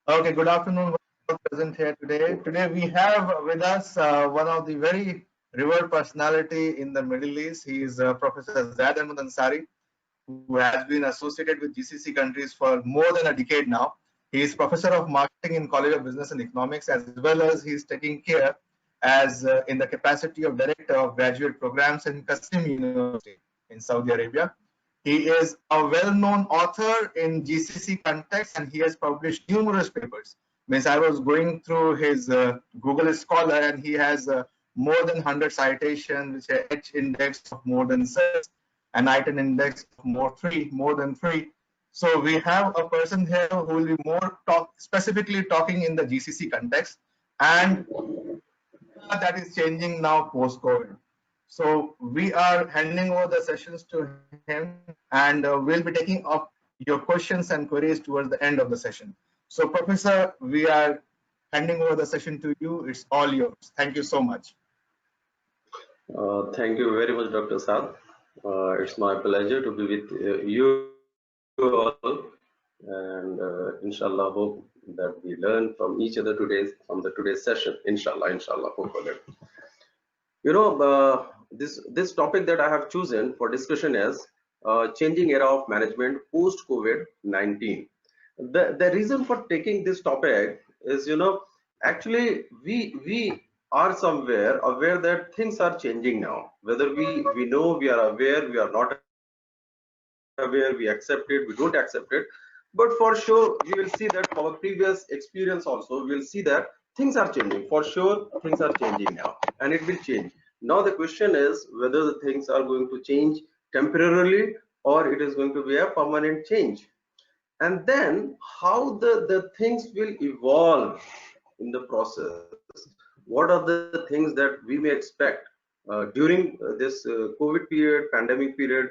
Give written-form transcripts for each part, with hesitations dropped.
Okay, good afternoon. We're all present here today. Today we have with us one of the very revered personality in the Middle East. He is Professor Zaid Ahmad Ansari, who has been associated with GCC countries for more than a decade now. He is Professor of Marketing in College of Business and Economics, as well as he is taking care as in the capacity of Director of Graduate Programs in Qasim University in Saudi Arabia. He is a well-known author in GCC context, and he has published numerous papers. Means I was going through his Google Scholar, and he has more than 100 citations, which are H index of more than 6, an item index of more than three. So we have a person here who will be more specifically talking in the GCC context, and that is changing now post-COVID. So we are handing over the sessions to him, and we'll be taking up your questions and queries towards the end of the session. So, Professor, we are handing over the session to you. It's all yours. Thank you so much. Thank you very much, Dr. Saad. It's my pleasure to be with you all, and inshallah, hope that we learn from each other today's session. Inshallah, hopefully. You know, this topic that I have chosen for discussion is changing era of management post COVID-19. The reason for taking this topic is, actually we are somewhere aware that things are changing now. Whether we know, we are aware, we are not aware, we accept it, we don't accept it, but for sure we will see that from our previous experience also, we will see that things are changing. For sure things are changing now, and it will change. Now the question is whether the things are going to change temporarily or it is going to be a permanent change, and then how the things will evolve in the process. What are the things that we may expect during this COVID period, pandemic period,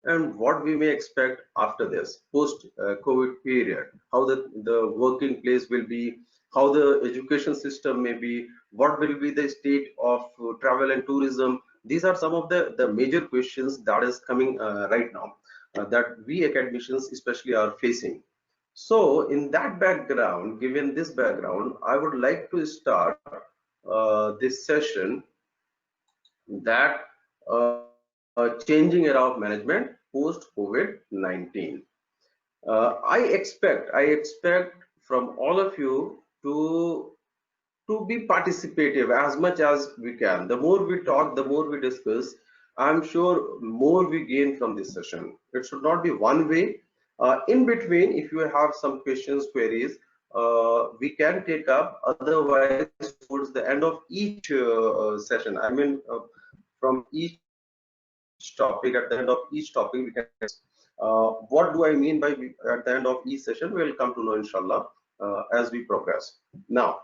and what we may expect after this post COVID period, how the working place will be, how the education system may be, what will be the state of travel and tourism. These are some of the major questions that is coming right now, that we academicians especially are facing. So in that background, given this background, I would like to start this session, that changing era of management post COVID-19. I expect from all of you to be participative as much as we can. The more we talk, the more we discuss, I'm sure more we gain from this session. It should not be one way. In between, if you have some questions, queries, we can take up. Otherwise, towards the end of each session, I mean, from each topic, at the end of each topic, we can. What do I mean by at the end of each session? We'll come to know, inshallah, as we progress. Now,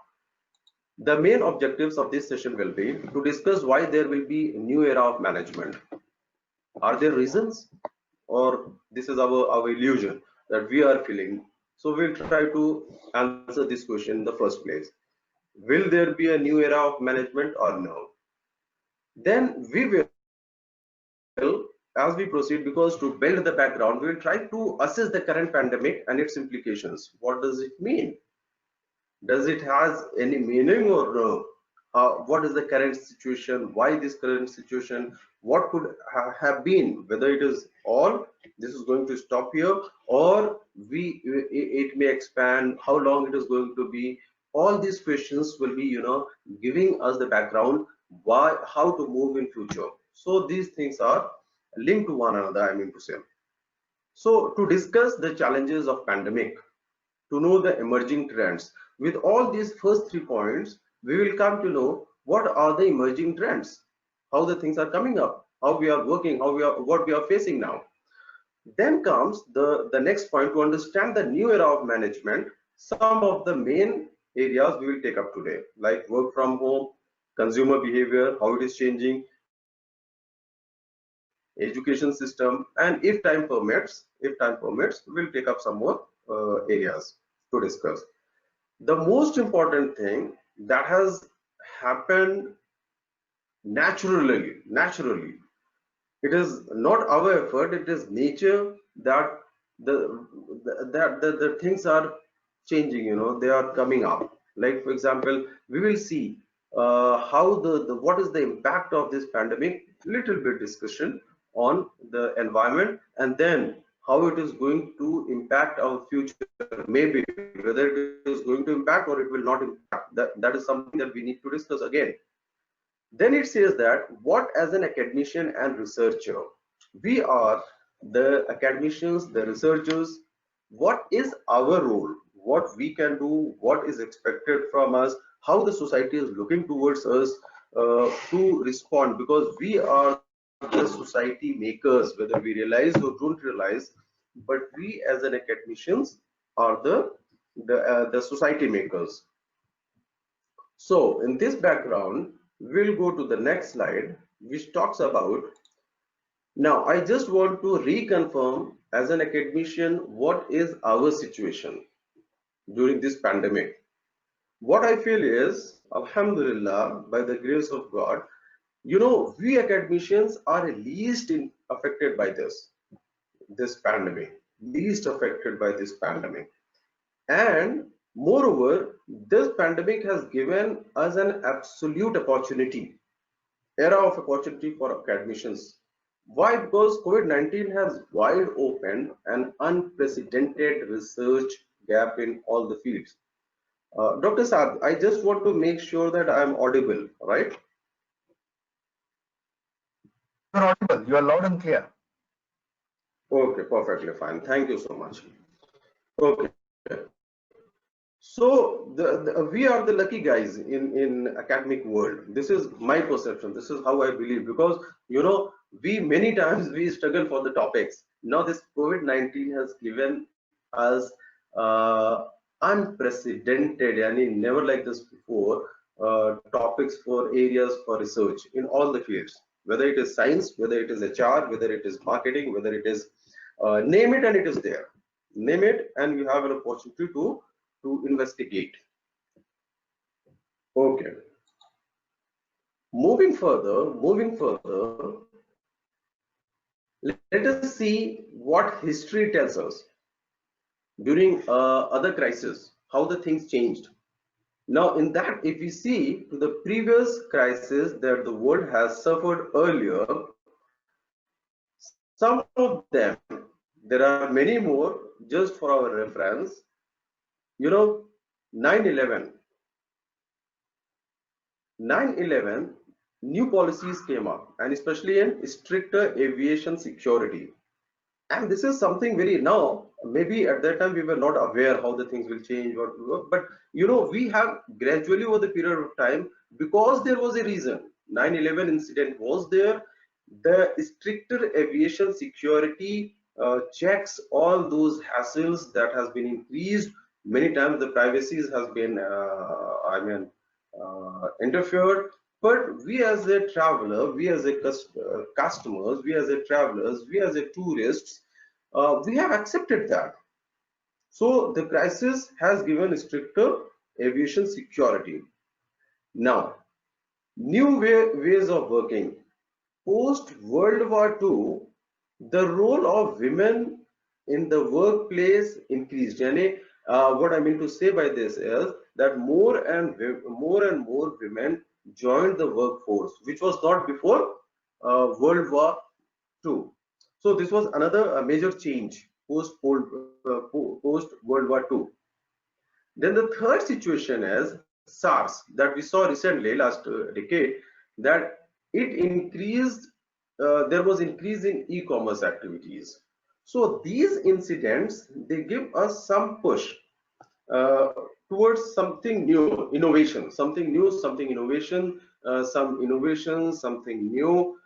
the main objectives of this session will be to discuss why there will be a new era of management. Are there reasons, or this is our illusion that we are feeling? So we'll try to answer this question in the first place. Will there be a new era of management or no? Then we will, as we proceed, because to build the background, we will try to assess the current pandemic and its implications. What does it mean? Does it has any meaning or no? What is the current situation? Why this current situation? What could have been? Whether it is all this is going to stop here, or it may expand. How long it is going to be? All these questions will be, giving us the background why, how to move in future. So these things are linked to one another, I mean to say. So to discuss the challenges of pandemic, to know the emerging trends, with all these first 3 points, we will come to know what are the emerging trends, how the things are coming up, how we are working, what we are facing now. Then comes the next point, to understand the new era of management. Some of the main areas we will take up today, like work from home, consumer behavior, how it is changing, education system, and if time permits, we'll take up some more areas to discuss. The most important thing that has happened naturally, it is not our effort, it is nature, that the things are changing, they are coming up. Like for example, we will see how the what is the impact of this pandemic, little bit discussion on the environment, and then how it is going to impact our future, maybe whether it is going to impact or it will not impact. That is something that we need to discuss again. Then it says that what as an academician and researcher, we are the academicians, the researchers, what is our role, what we can do, what is expected from us, how the society is looking towards us to respond, because we are the society makers, whether we realize or don't realize, but we as an academicians are the society makers. So in this background, we'll go to the next slide, which talks about, now I just want to reconfirm as an academician, what is our situation during this pandemic. What I feel is, Alhamdulillah, by the grace of God, we academicians are least affected by this pandemic, least affected by this pandemic. And moreover, this pandemic has given us an absolute opportunity, era of opportunity for academicians. Why? Because COVID-19 has wide opened an unprecedented research gap in all the fields. Dr. Saad, I just want to make sure that I am audible, right? You're audible. You are loud and clear. Okay, perfectly fine. Thank you so much. Okay. So we are the lucky guys in academic world. This is my perception. This is how I believe, because we many times we struggle for the topics. Now this COVID-19 has given us unprecedented, I mean never like this before, topics for areas for research in all the fields, whether it is science, whether it is HR, whether it is marketing, whether it is name it, and it is there. Name it, and you have an opportunity to investigate. Okay. Moving further, let us see what history tells us during other crises, how the things changed. Now, in that, if we see to the previous crisis that the world has suffered earlier, some of them, there are many more, just for our reference, 9/11. 9/11, new policies came up, and especially in stricter aviation security. And this is something very, now, maybe at that time we were not aware how the things will change, but we have gradually over the period of time, because there was a reason. 9/11 incident was there. The stricter aviation security checks all those hassles that has been increased. Many times the privacies has been, interfered. But we as a traveler, we as a customers, we as a travelers, we as a tourists, we have accepted that. So the crisis has given stricter aviation security. Now, new ways of working. Post World War II, the role of women in the workplace increased. What I mean to say by this is that more and more women joined the workforce, which was not before World War II. So this was another major change post World War II. Then the third situation is SARS, that we saw recently last decade, that it increased. There was increase in e-commerce activities. So these incidents, they give us some push towards something new, innovation, something new, something innovation, some innovation, something new.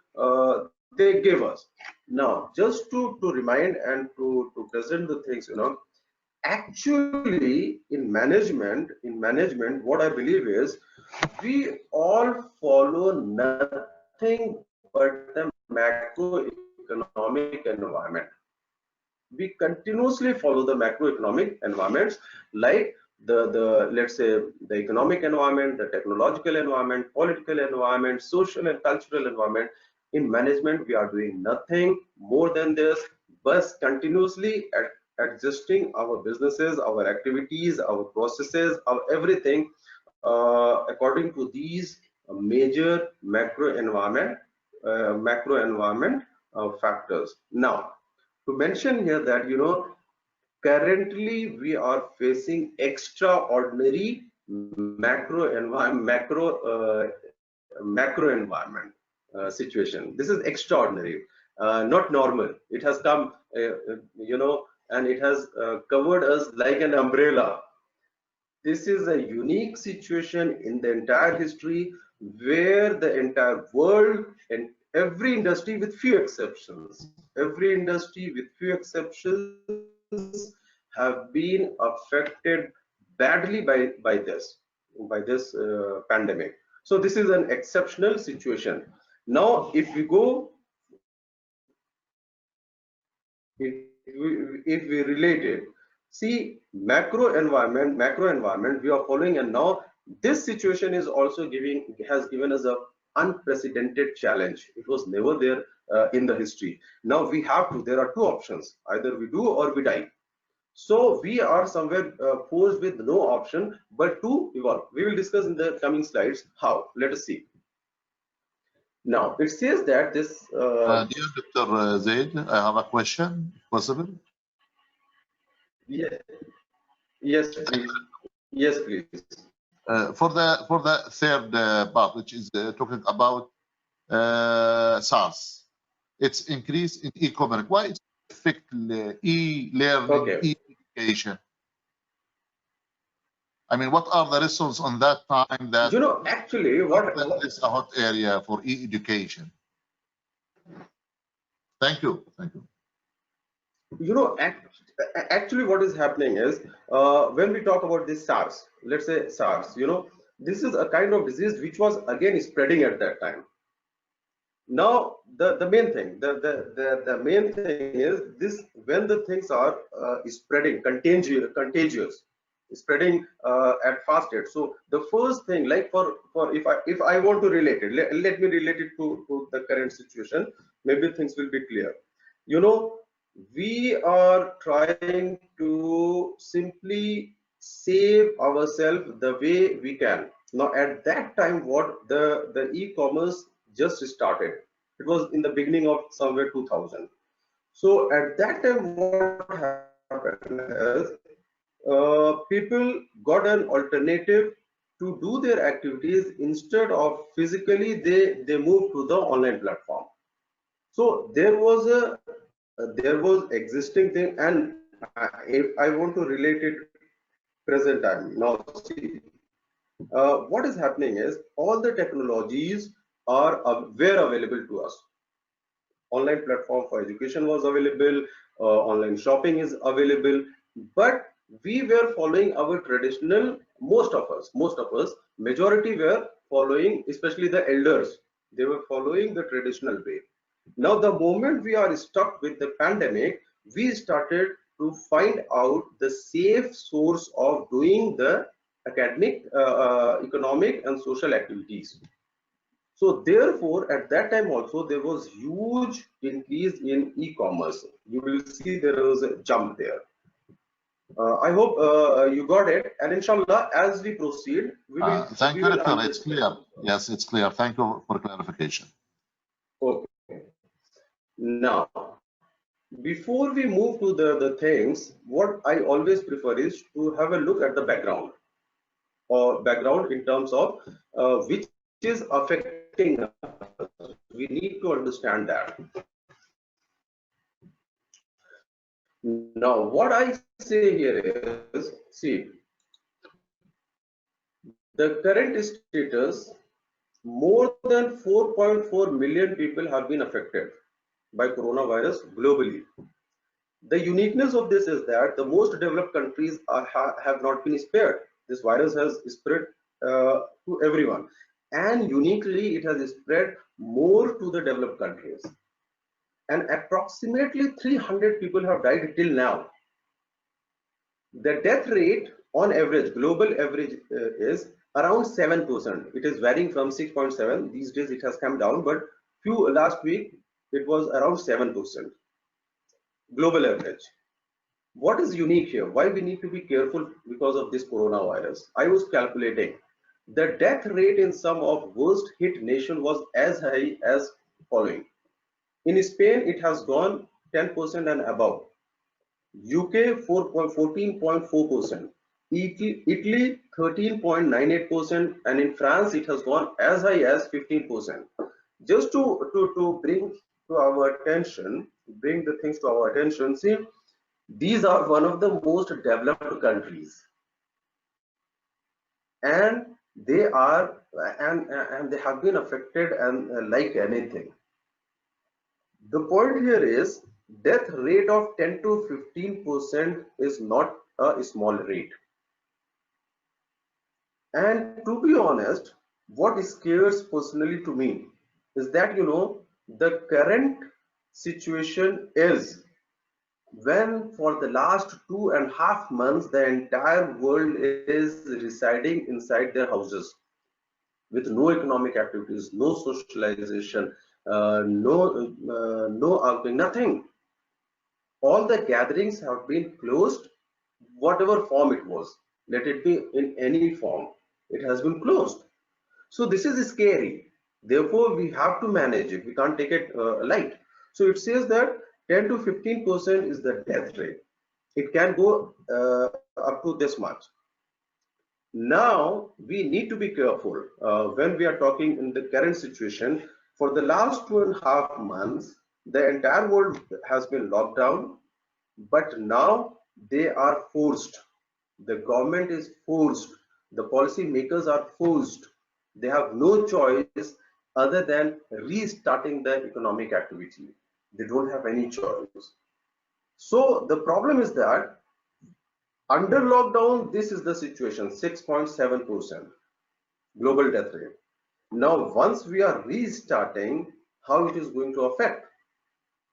They give us. Now, just to remind and to present the things, actually in management, what I believe is we all follow nothing but the macroeconomic environment. We continuously follow the macroeconomic environments, like the let's say the economic environment, the technological environment, political environment, social and cultural environment. In management, we are doing nothing more than this, but continuously adjusting our businesses, our activities, our processes, our everything according to these major macro environment factors. Now, to mention here that currently we are facing extraordinary macro environment situation. This is extraordinary, not normal. It has come, and it has covered us like an umbrella. This is a unique situation in the entire history where the entire world and every industry with few exceptions, have been affected badly by this pandemic. So this is an exceptional situation. Now, if we go, if we relate it, see, macro environment we are following, and now this situation is also has given us a unprecedented challenge. It was never there in the history. Now we have to, there are two options: either we do or we die. So we are somewhere forced with no option but to evolve. We will discuss in the coming slides how. Let us see. Now it says that this Dear Dr. Zaid, I have a question, possible? yes, yes please, yes please. For the third part, which is talking about SaaS, its increase in e-commerce. Why it affect e-learning, Okay. e-education? I mean, what are the reasons on that time that actually this is a hot area for e-education? Thank you. Thank you. Actually what is happening is when we talk about this SARS, let's say SARS, this is a kind of disease which was again spreading at that time. Now the main thing, the main thing is this: when the things are spreading, contagious, spreading at fast rate. So the first thing, like for if I want to relate it, let me relate it to the current situation. Maybe things will be clear. We are trying to simply save ourselves the way we can. Now at that time, what the e-commerce just started. It was in the beginning of somewhere 2000. So at that time, what happened is people got an alternative to do their activities. Instead of physically, they moved to the online platform. So there was existing thing, and if I want to relate it present time. Now see, what is happening is all the technologies were available to us. Online platform for education was available, online shopping is available, but we were following our traditional, most of us, majority were following, especially the elders, they were following the traditional way. Now the moment we are stuck with the pandemic, we started to find out the safe source of doing the academic, economic and social activities. So therefore, at that time also there was huge increase in e-commerce. You will see there was a jump there. I hope you got it, and inshallah, as we proceed, thank you, Doctor. It's clear. Yes, it's clear. Thank you for clarification. Okay. Now, before we move to the things, what I always prefer is to have a look at the background, or background in terms of which is affecting us. We need to understand that. Now, what I say here is, see, the current status, more than 4.4 million people have been affected by coronavirus globally. The uniqueness of this is that the most developed countries have not been spared. This virus has spread to everyone, and uniquely it has spread more to the developed countries, and approximately 300 people have died till now. The death rate on average, global average, is around 7%. It is varying from 6.7. These days it has come down, but last week it was around 7%. Global average. What is unique here? Why we need to be careful because of this coronavirus? I was calculating the death rate in some of worst hit nation was as high as following. In Spain, it has gone 10% and above. UK 14.4%, Italy 13.98%, and in France it has gone as high as 15%. Just to bring to our attention, bring the things to our attention. See, these are one of the most developed countries, and they are and they have been affected and like anything. The point here is death rate of 10 to 15% is not a small rate. And to be honest, what scares personally to me is that, the current situation is when for the last 2.5 months the entire world is residing inside their houses with no economic activities, no socialization, no outing, nothing. All the gatherings have been closed, whatever form it was. Let it be in any form. It has been closed. So this is scary. Therefore, we have to manage it. We can't take it light. So it says that 10 to 15% is the death rate. It can go up to this much. Now, we need to be careful when we are talking in the current situation. For the last 2.5 months, the entire world has been locked down, but now they are forced. The government is forced. The policy makers are forced. They have no choice other than restarting the economic activity. They don't have any choice. So the problem is that under lockdown, this is the situation, 6.7% global death rate. Now, once we are restarting, how it is going to affect?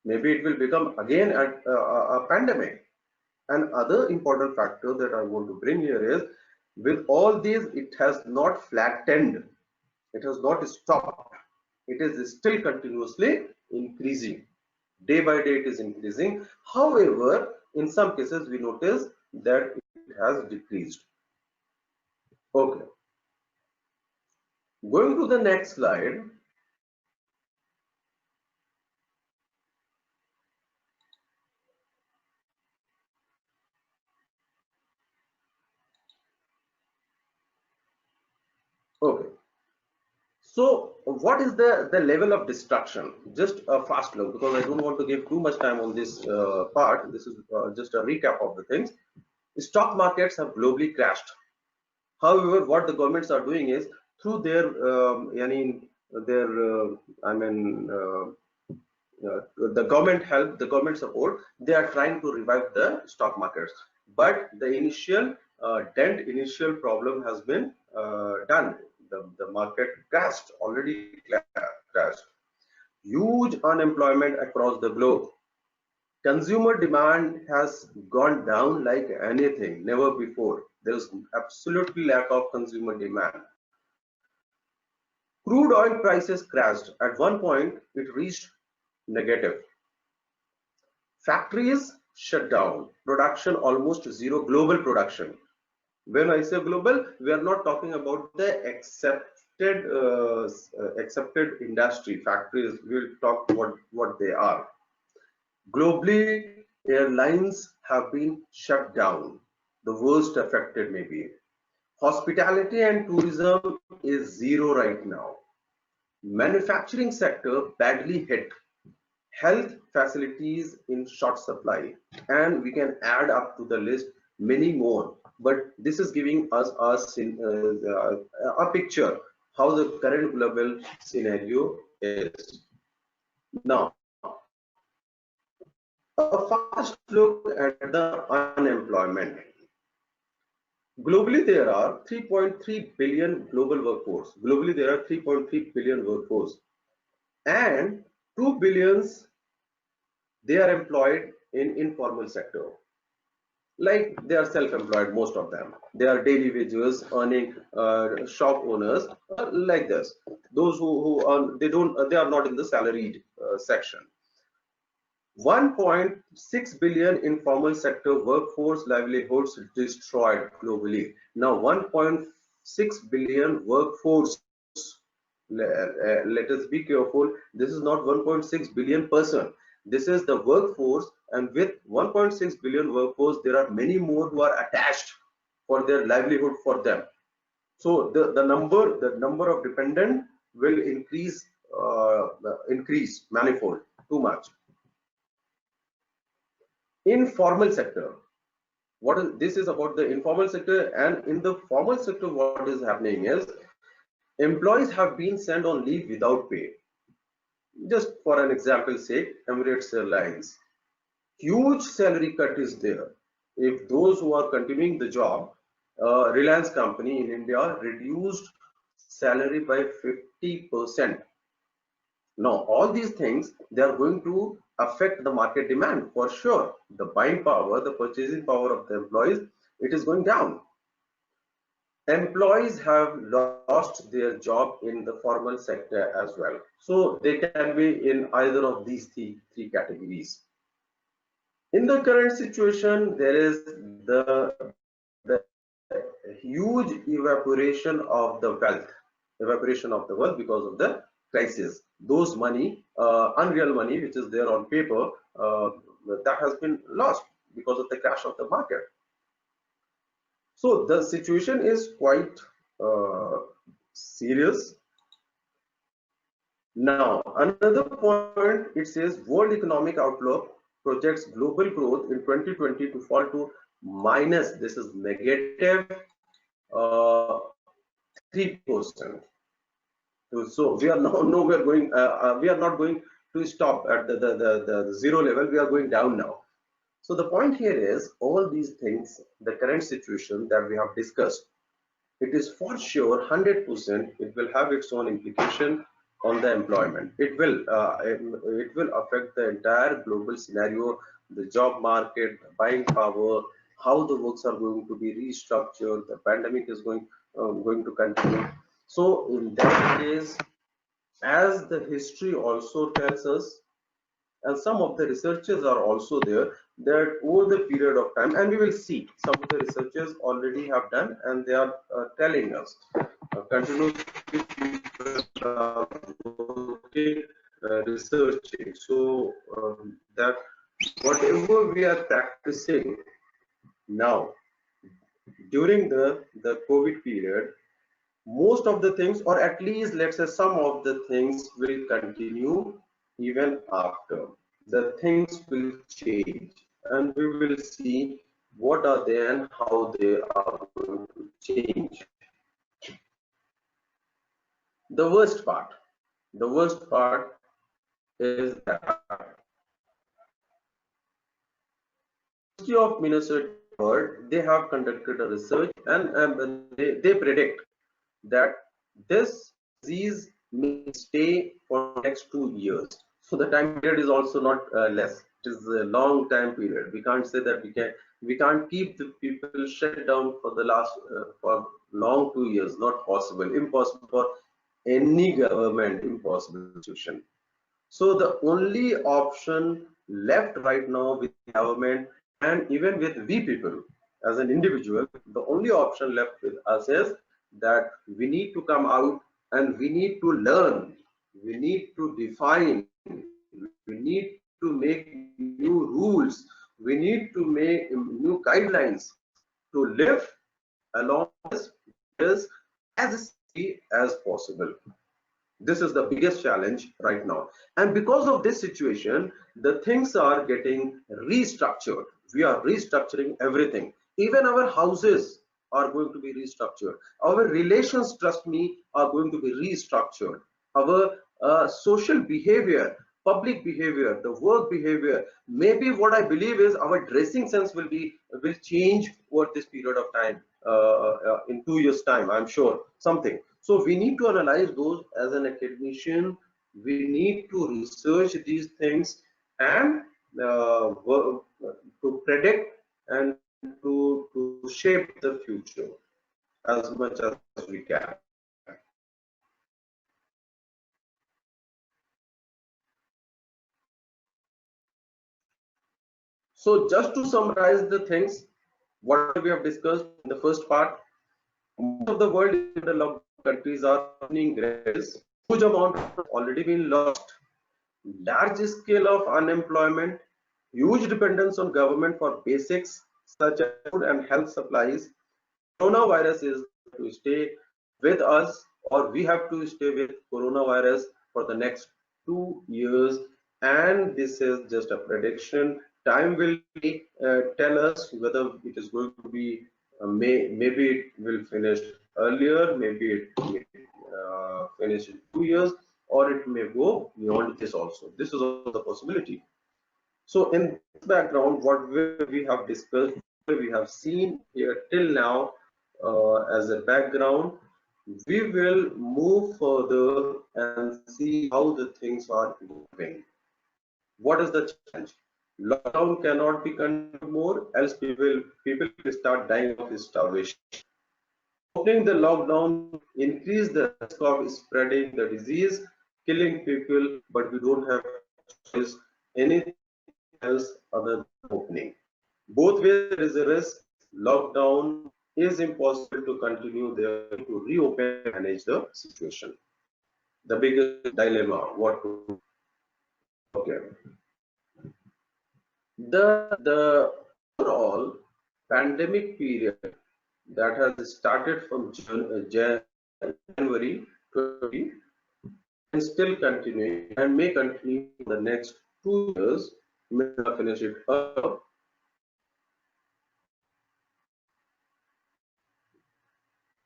Maybe it will become again a pandemic. And other important factor that I want to bring here is, with all these, it has not flattened. It has not stopped. It is still continuously increasing. Day by day it is increasing. However, in some cases we notice that it has decreased. Okay. Going to the next slide. Okay. So what is the level of destruction? Just a fast look, because I don't want to give too much time on this part. This is just a recap of the things. Stock markets have globally crashed. However, what the governments are doing is through their the government help, the government support, they are trying to revive the stock markets. But the initial initial problem has been done. The market crashed, already crashed. Huge unemployment across the globe. Consumer demand has gone down like anything, never before. There is absolutely lack of consumer demand. Crude oil prices crashed. At one point, it reached negative. Factories shut down. Production almost zero. Global production. When I say global, we are not talking about the accepted industry factories. We'll talk what they are. Globally, airlines have been shut down. The worst affected maybe. Hospitality and tourism is zero right now. Manufacturing sector badly hit. Health facilities in short supply, and we can add up to the list many more. But this is giving us a picture how the current global scenario is. Now, a fast look at the unemployment. Globally, there are 3.3 billion global workforce. Globally, there are 3.3 billion workforce, and 2 billions they are employed in informal sector. Like they are self-employed, most of them. They are daily wages earning shop owners like this. Those who earn, they are not in the salaried section. 1.6 billion informal sector workforce livelihoods destroyed globally. Now 1.6 billion workforce, let us be careful, this is not 1.6 billion person, this is the workforce, and with 1.6 billion workforce there are many more who are attached for their livelihood for them. So the number of dependent will increase manifold, too much. Informal sector, what is this is about the informal sector. And in the formal sector, what is happening is employees have been sent on leave without pay. Just for an example sake, Emirates Airlines, huge salary cut is there. If those who are continuing the job, Reliance company in India reduced salary by 50%. Now, all these things, they are going to affect the market demand for sure. The buying power, the purchasing power of the employees, it is going down. Employees have lost their job in the formal sector as well. So they can be in either of these three categories. In the current situation, there is the huge evaporation of the wealth because of the crisis. Those money, unreal money, which is there on paper, that has been lost because of the crash of the market. So the situation is quite serious. Now, another point, it says World Economic Outlook projects global growth in 2020 to fall to minus, this is negative 3%. So we are nowhere going, we are not going to stop at the zero level, we are going down now. So the point here is all these things, the current situation that we have discussed, it is for sure 100% it will have its own implication on the employment. It will affect the entire global scenario, the job market, the buying power, how the works are going to be restructured, the pandemic is going to continue. So in that case, as the history also tells us, and some of the researchers are also there, that over the period of time, and we will see some of the researchers already have done, and they are telling us continuously researching, so that whatever we are practicing now during the COVID period, most of the things, or at least let's say some of the things, will continue even after. The things will change, and we will see what are they and how they are going to change. The worst part is that University of Minnesota, they have conducted a research, and they predict that this disease may stay for the next 2 years. So the time period is also not less. It is a long time period. We can't say that we can't keep the people shut down for the last for long 2 years. Not possible. Impossible for any government. Impossible situation. So the only option left right now with the government, and even with we people as an individual, the only option left with us is that we need to come out and we need to learn, we need to define, we need to make new rules, we need to make new guidelines to live along this as easy as possible. This is the biggest challenge right now, and because of this situation, the things are getting restructured. We are restructuring everything. Even our houses are going to be restructured. Our relations, trust me, are going to be restructured. Our social behavior, public behavior, the work behavior, maybe what I believe is our dressing sense will change over this period of time. In 2 years time, I'm sure something. So we need to analyze those as an academician. We need to research these things and to predict and to shape the future as much as we can. So just to summarize the things, what we have discussed in the first part, most of the world in the developed countries are opening graduates. Huge amount have already been lost. Large scale of unemployment, huge dependence on government for basics such as food and health supplies. Coronavirus is to stay with us, or we have to stay with coronavirus for the next 2 years, and this is just a prediction. Time will tell us whether it is going to be maybe it will finish earlier, maybe it may finish in 2 years, or it may go beyond this also. This is also the possibility. So in this background, what we have discussed, we have seen here till now as a background, we will move further and see how the things are moving. What is the challenge? Lockdown cannot be continued more, else people will start dying of starvation. Opening the lockdown increase the risk of spreading the disease, killing people, but we don't have choice anything else other than opening. Both ways there is a risk. Lockdown is impossible to continue there to reopen and manage the situation. The biggest dilemma, what to do? Okay. The overall pandemic period that has started from January 20 and still continuing and may continue for the next 2 years, may not finish it up.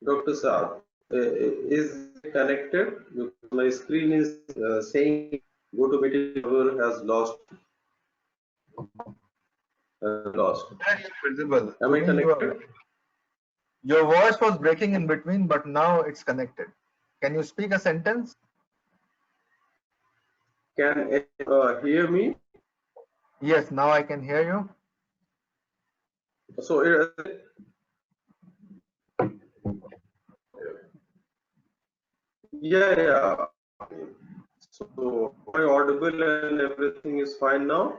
Dr. Saab, is it connected? My screen is saying go to meeting server has lost. Visible. Am I connected? Your voice was breaking in between, but now it's connected. Can you speak a sentence? Can you hear me? Yes, now I can hear you. So yeah. So am I audible and everything is fine now?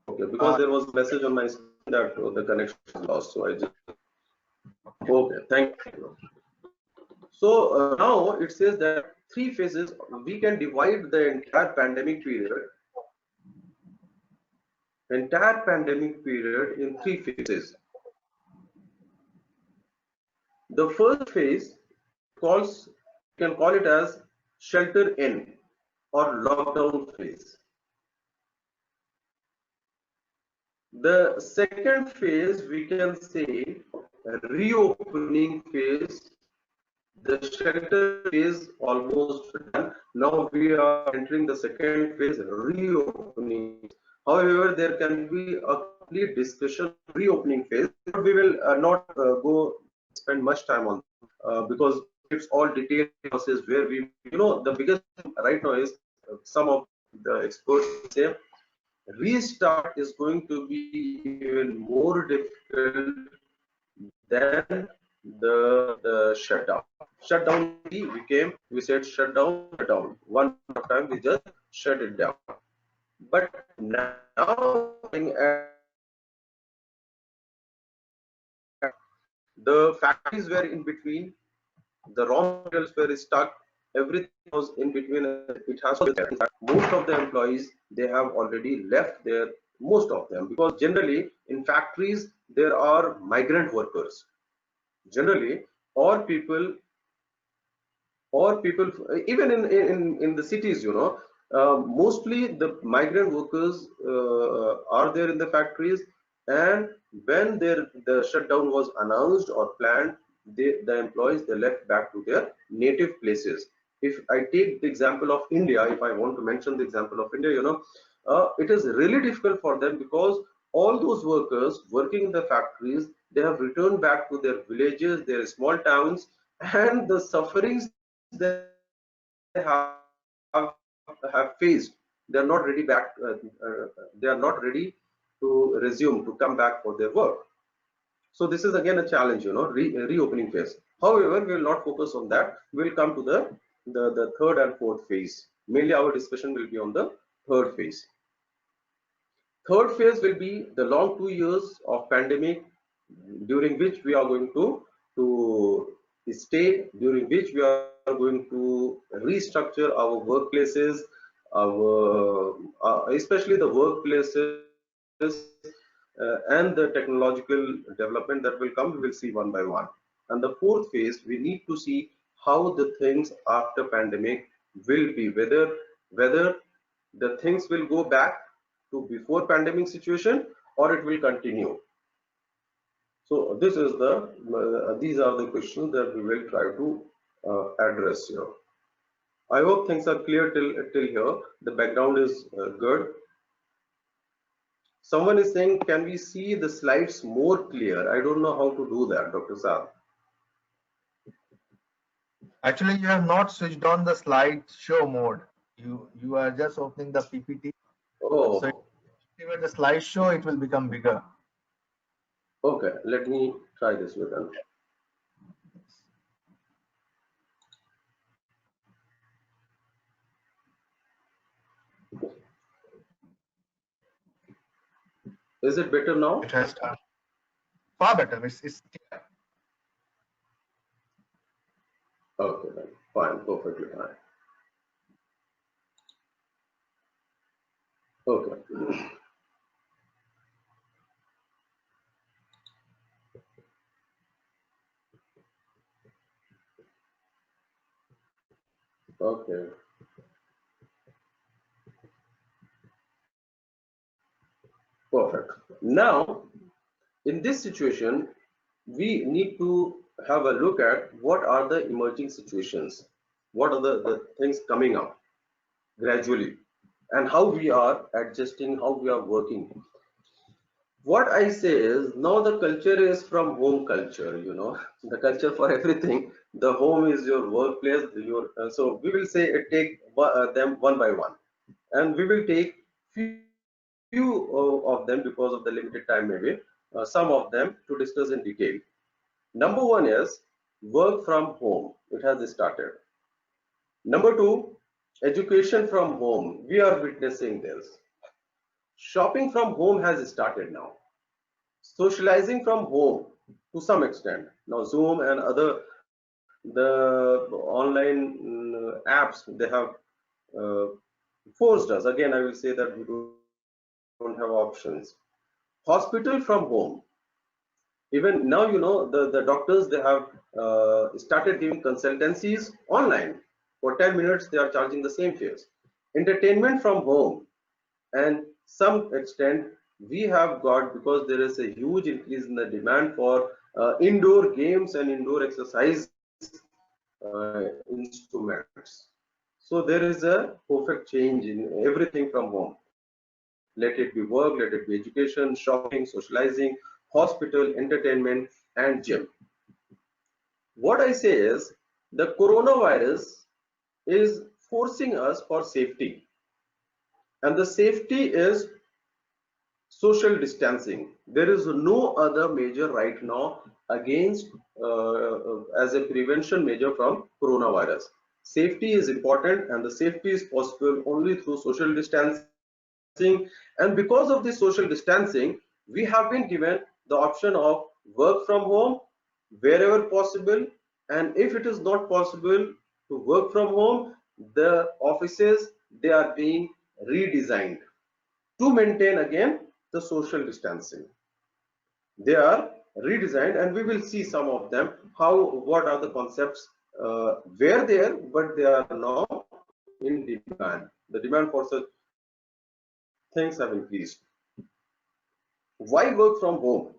Okay, because there was a message on my screen that the connection is lost. So I just okay. Thank you. So now it says that 3 phases. We can divide the entire pandemic period in 3 phases. The first phase calls you can call it as shelter in or lockdown phase. The second phase we can say reopening phase. The shelter phase almost done. Now we are entering the second phase, reopening. However, there can be a complete discussion reopening phase. We will not go spend much time on because it's all detailed process where we, the biggest right now is some of the experts say restart is going to be even more difficult than the shutdown. Shutdown we said shutdown. One time we just shut it down. But now the factories were in between, the raw materials were stuck, everything was in between. It has most of the employees they have already left there, most of them, because generally in factories there are migrant workers generally, or people even in the cities, mostly the migrant workers are there in the factories, and when the shutdown was announced or planned, the employees they left back to their native places. If I take the example of India, if I want to mention the example of India, it is really difficult for them because all those workers working in the factories, they have returned back to their villages, their small towns, and the sufferings they have, have faced, they are not ready back. They are not ready to resume to come back for their work. So this is again a challenge, reopening phase. However, we will not focus on that. We will come to the third and fourth phase. Mainly our discussion will be on the third phase. Third phase will be the long 2 years of pandemic, during which we are going to stay, during which we are going to restructure our workplaces, our especially the workplaces, and the technological development that will come. We will see one by one. And the fourth phase, we need to see how the things after pandemic will be, whether the things will go back to before pandemic situation or it will continue. So this is these are the questions that we will try to address here. I hope things are clear till here. The background is good. Someone is saying, can we see the slides more clear? I don't know how to do that, Dr. Saab. Actually, you have not switched on the slideshow mode. You are just opening the PPT. So if Oh, you activate the slideshow, it will become bigger. okay. Let me try this with them. Is it better now? It has started. Far better. It's clear. Okay, then. Fine, perfectly fine. Okay. Okay. Perfect. Now, in this situation, we need to have a look at what are the emerging situations, what are the things coming up gradually, and how we are adjusting, how we are working. What I say is now the culture is from home culture, the culture for everything. The home is your workplace, so we will say take them one by one, and we will take few of them because of the limited time, maybe some of them to discuss in detail. Number one is work from home. It has started. Number two, education from home. We are witnessing this. Shopping from home has started now. Socializing from home to some extent. Now Zoom and other the online apps, they have uh, forced us. Again, I will say that we don't have options. Hospital from home. Even now, the doctors, they have started giving consultancies online. For 10 minutes, they are charging the same fees. Entertainment from home. And some extent, we have got, because there is a huge increase in the demand for indoor games and indoor exercise instruments. So there is a perfect change in everything from home. Let it be work, let it be education, shopping, socializing, hospital, entertainment, and gym. What I say is the coronavirus is forcing us for safety, and the safety is social distancing. There is no other measure right now against as a prevention measure from coronavirus. Safety is important, and the safety is possible only through social distancing. And because of this social distancing, we have been given the option of work from home wherever possible. And if it is not possible to work from home, the offices, they are being redesigned to maintain again the social distancing. They are redesigned, and we will see some of them, how, what are the concepts were there, but they are now in demand. The demand for such things have increased. Why work from home?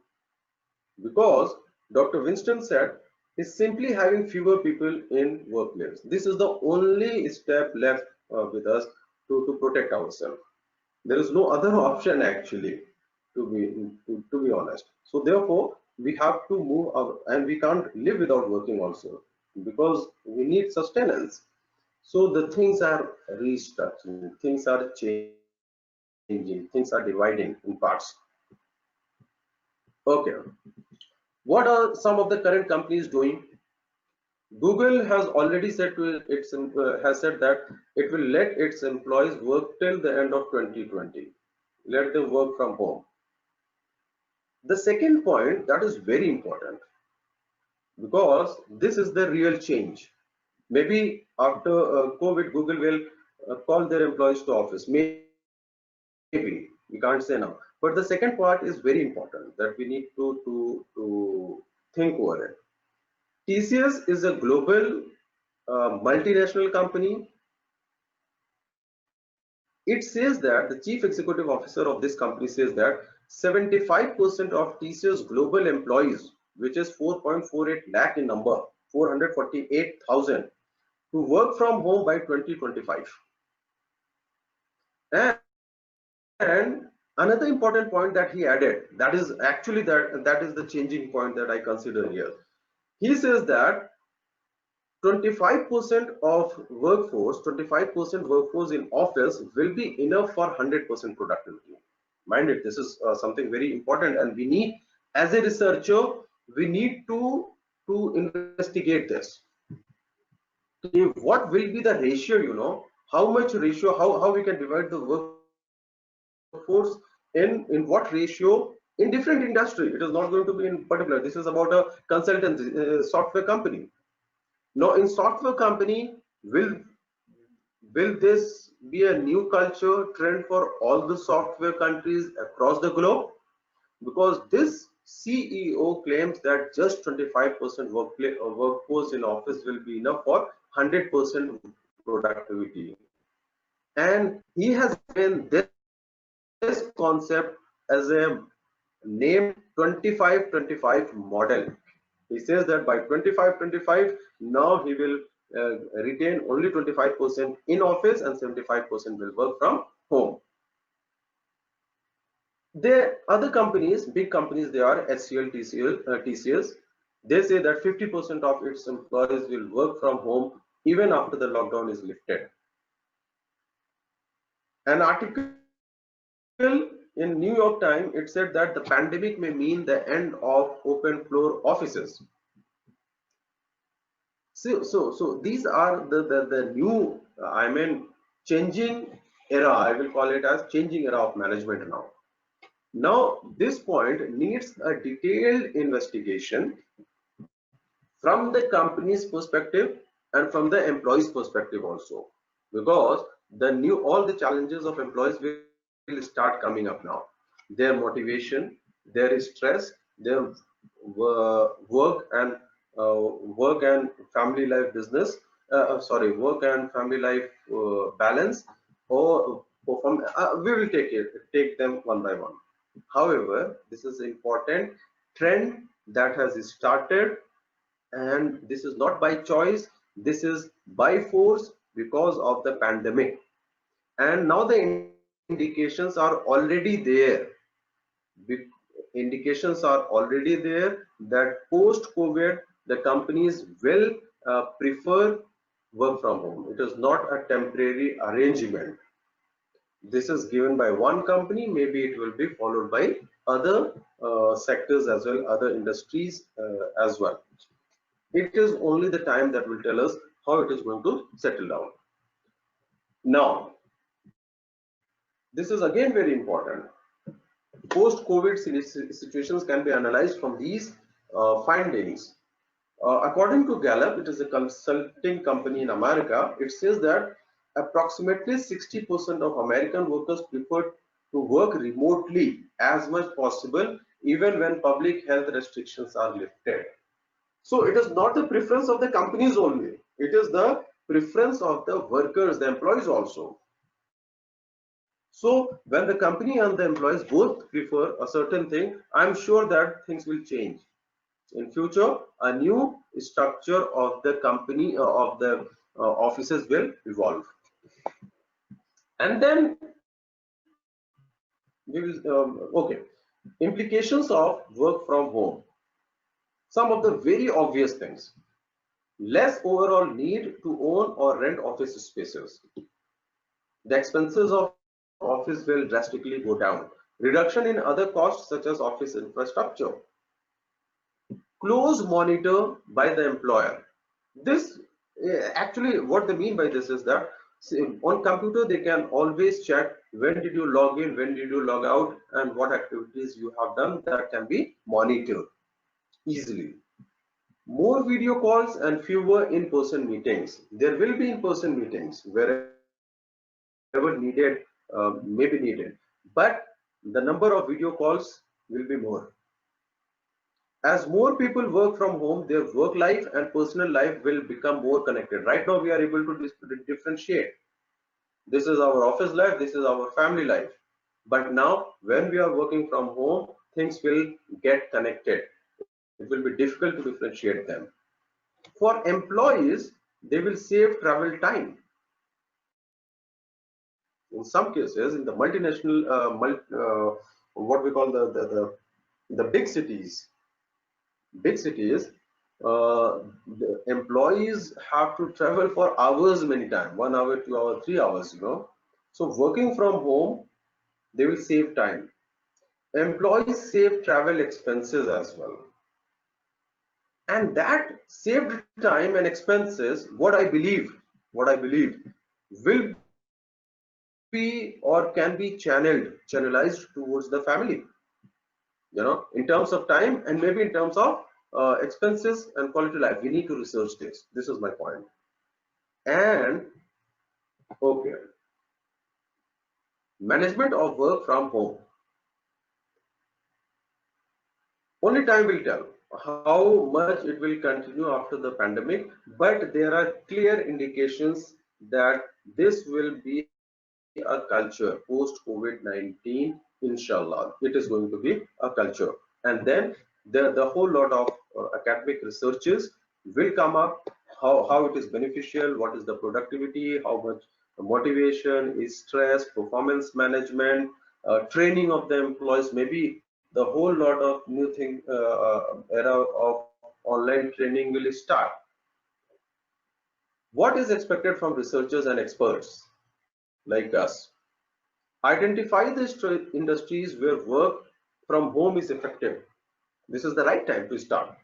Because Dr. Winston said is simply having fewer people in workplace. This is the only step left with us to protect ourselves. There is no other option actually, to be honest. So therefore, we have to move out, and we can't live without working also, because we need sustenance. So the things are restructuring, things are changing, things are dividing in parts. Okay, what are some of the current companies doing? Google has already said has said that it will let its employees work till the end of 2020. let them work from home. The second point that is very important, because this is the real change. Maybe after COVID, Google will call their employees to office. Maybe we can't say now. But the second part is very important that we need to think over it. TCS is a global multinational company. It says that the chief executive officer of this company says that 75% of TCS global employees, which is 4.48 lakh in number, 448,000, to work from home by 2025. And another important point that he added, that is actually that is the changing point that I consider here. He says that 25% of workforce, 25% workforce in office will be enough for 100% productivity. Mind it, this is something very important, and we need, as a researcher, we need to investigate this. What will be the ratio, you know, how much ratio, how we can divide the workforce in what ratio in different industry. It is not going to be in particular. This is about a consultancy software company. Now, in software company, will this be a new culture trend for all the software countries across the globe? Because this CEO claims that just 25% workforce in office will be enough for 100% productivity. And he has given this concept as a name 25-25 model. He says that by 25-25, now he will retain only 25% in office and 75% will work from home. The other companies, big companies, they are HCL, TCS. They say that 50% of its employees will work from home even after the lockdown is lifted. An article in New York Times, it said that the pandemic may mean the end of open floor offices. So these are the new, I mean, changing era. I will call it as changing era of management now. Now, this point needs a detailed investigation from the company's perspective and from the employee's perspective also, because all the challenges of employees will start coming up now. Their motivation, their stress, their work and family life business, work and family life balance, or from we will take them one by one. However, this is an important trend that has started, and this is not by choice, this is by force because of the pandemic. And now the indications are already there. Indications are already there that post-COVID, the companies will prefer work from home. It is not a temporary arrangement. This is given by one company, maybe it will be followed by other sectors as well, other industries as well. It is only the time that will tell us how it is going to settle down. Now, this is again very important. Post-COVID situations can be analyzed from these findings. According to Gallup, it is a consulting company in America, it says that approximately 60% of American workers prefer to work remotely as much possible, even when public health restrictions are lifted. So it is not the preference of the companies only, it is the preference of the workers, the employees also. So when the company and the employees both prefer a certain thing, I'm sure that things will change. In future, a new structure of the company, of the offices will evolve. And then we will, okay, implications of work from home. Some of the very obvious things. Less overall need to own or rent office spaces. The expenses of office will drastically go down. Reduction in other costs such as office infrastructure. Close monitor by the employer. This actually, what they mean by this is that on computer they can always check when did you log in, when did you log out, and what activities you have done, that can be monitored easily. More video calls and fewer in-person meetings. There will be in-person meetings wherever needed, may be needed, but the number of video calls will be more. As more people work from home, their work life and personal life will become more connected. Right now, we are able to differentiate. This is our office life, this is our family life. But now, when we are working from home, things will get connected. It will be difficult to differentiate them. For employees, they will save travel time. In some cases, in the multinational, what we call the big cities, the employees have to travel for hours many times, 1 hour, 2 hours, 3 hours, So working from home, they will save time. Employees save travel expenses as well. And that saved time and expenses, what I believe will be or can be channelized towards the family, in terms of time and maybe in terms of expenses and quality life. We need to research this. This is my point. And okay, management of work from home. Only time will tell how much it will continue after the pandemic, but there are clear indications that this will be a culture post COVID-19. Inshallah, it is going to be a culture, and then the whole lot of academic researches will come up, how it is beneficial, what is the productivity, how much motivation is, stress, performance management, training of the employees, maybe the whole lot of new thing, era of online training will start. What is expected from researchers and experts like us? Identify the industries where work from home is effective. This is the right time to start.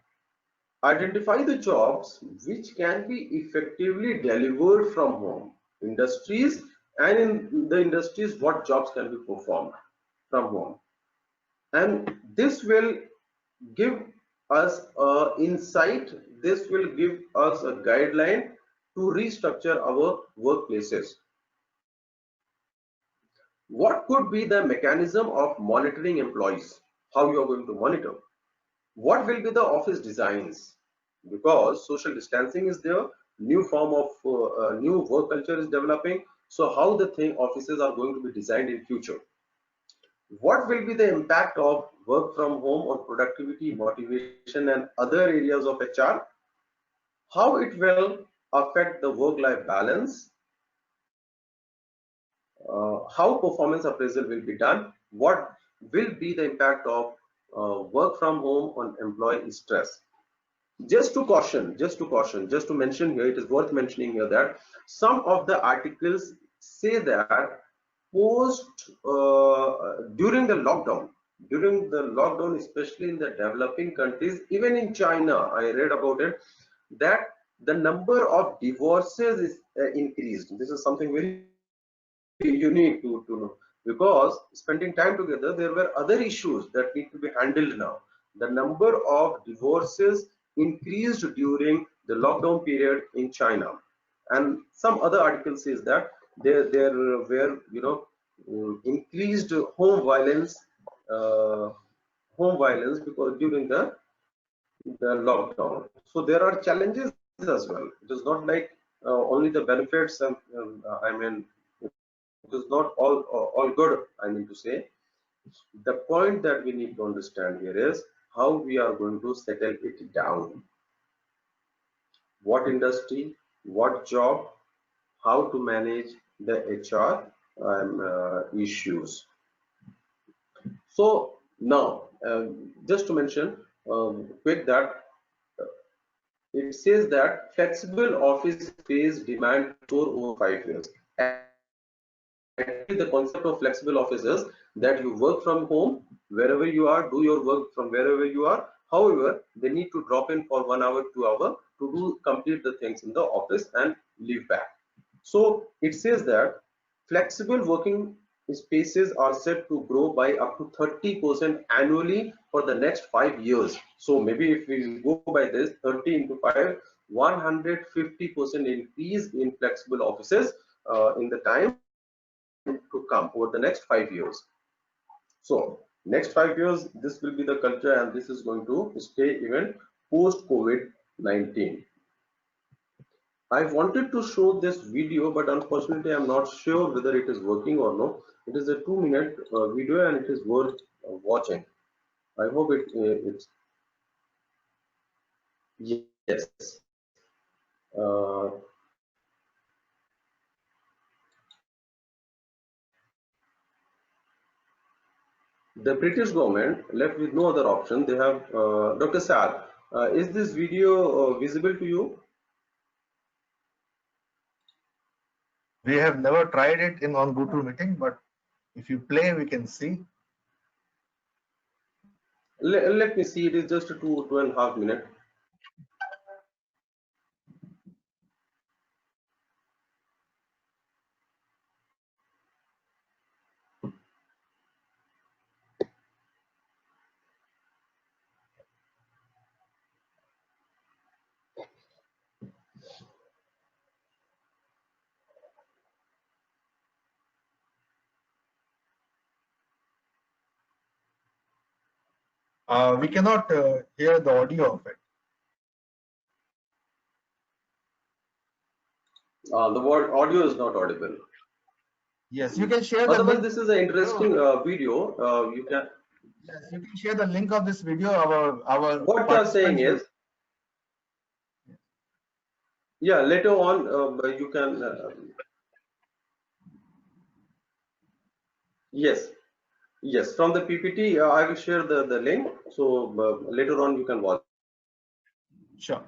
Identify the jobs which can be effectively delivered from home. Industries, and in the industries, what jobs can be performed from home. And this will give us a insight, this will give us a guideline to restructure our workplaces. What could be the mechanism of monitoring employees? How you are going to monitor? What will be the office designs? Because social distancing is there, new form of new work culture is developing. So how the offices are going to be designed in future? What will be the impact of work from home on productivity, motivation, and other areas of HR? How it will affect the work-life balance? How performance appraisal will be done? What will be the impact of work from home on employee stress? Just to caution, just to mention here, it is worth mentioning here that some of the articles say that during the lockdown, especially in the developing countries, even in China, I read about it, that the number of divorces is increased. This is something very unique to know, because spending time together, there were other issues that need to be handled now. The number of divorces increased during the lockdown period in China, and some other article says that there were increased home violence because during the lockdown. So there are challenges as well. It is not like only the benefits, and I mean, it is not all good, I mean to say. The point that we need to understand here is how we are going to settle it down. What industry, what job, how to manage the HR issues. So now, just to mention quick that it says that flexible office space demand for over 5 years. Actually, the concept of flexible office is that you work from home wherever you are, do your work from wherever you are. However, they need to drop in for 1 hour, 2 hours to complete the things in the office and leave back. So it says that flexible working spaces are set to grow by up to 30% annually for the next 5 years. So maybe if we go by this 30 into 5, 150% increase in flexible offices in the time to come over the next 5 years. So next 5 years, this will be the culture, and this is going to stay even post COVID-19. I wanted to show this video, but unfortunately, I'm not sure whether it is working or not. It is a 2-minute video, and it is worth watching. I hope it's yes. The British government left with no other option. They have Dr. Sal. Is this video visible to you? We have never tried it in on GoToMeeting, but if you play, we can see. Let me see. It is just a 2.5 minutes. We cannot hear the audio of it. The word audio is not audible. Yes, you can share the Otherwise, link. this is an interesting video. You can. Yes, you can share the link of this video. Our What you are saying participants will. is, yeah, later on you can. Yes, yes. From the PPT, I will share the link. So later on you can watch. Sure.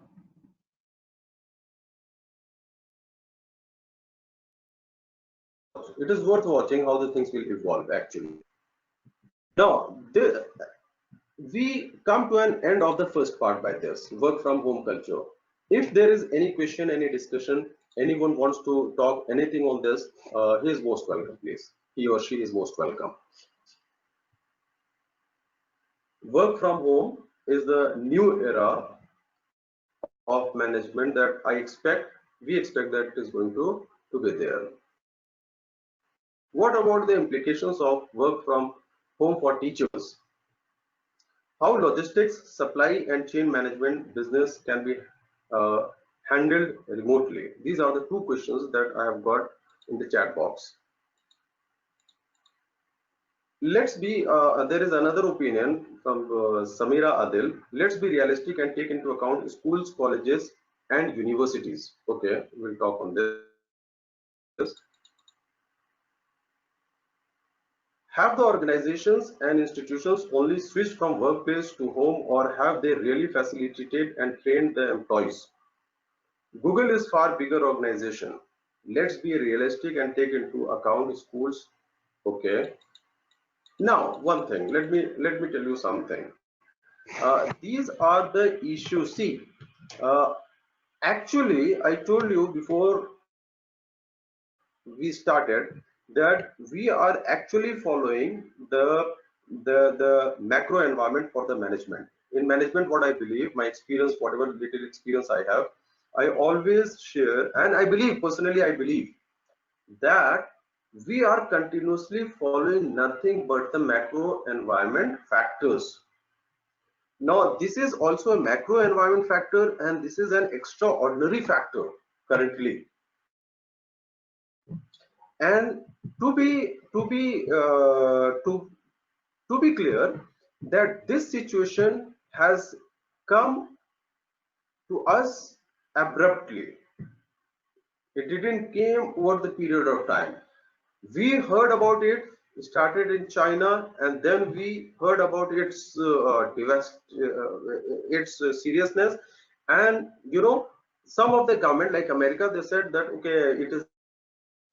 It is worth watching how the things will evolve actually. Now, we come to an end of the first part by this work from home culture. If there is any question, any discussion, anyone wants to talk anything on this, he is most welcome, please. He or she is most welcome. Work from home is the new era of management that we expect that it is going to be there. What about the implications of work from home for teachers? How logistics, supply and chain management business can be uh, handled remotely? These are the two questions that I have got in the chat box. Let's be, there is another opinion from Samira Adil. Let's be realistic and take into account schools, colleges and universities. Okay, we'll talk on this. Have the organizations and institutions only switched from workplace to home, or have they really facilitated and trained the employees? Google is far bigger organization. Let's be realistic and take into account schools. Okay. Now, one thing. Let me tell you something. These are the issues. See, actually, I told you before we started that we are actually following the macro environment for the management. In management, what I believe, my experience, whatever little experience I have, I always share, and I believe personally, I believe that we are continuously following nothing but the macro environment factors. Now, this is also a macro environment factor, and this is an extraordinary factor currently. And to be clear, that this situation has come to us abruptly. It didn't came over the period of time. We heard about it, started in China, and then we heard about its seriousness. And you know, some of the government, like America, they said that okay, it is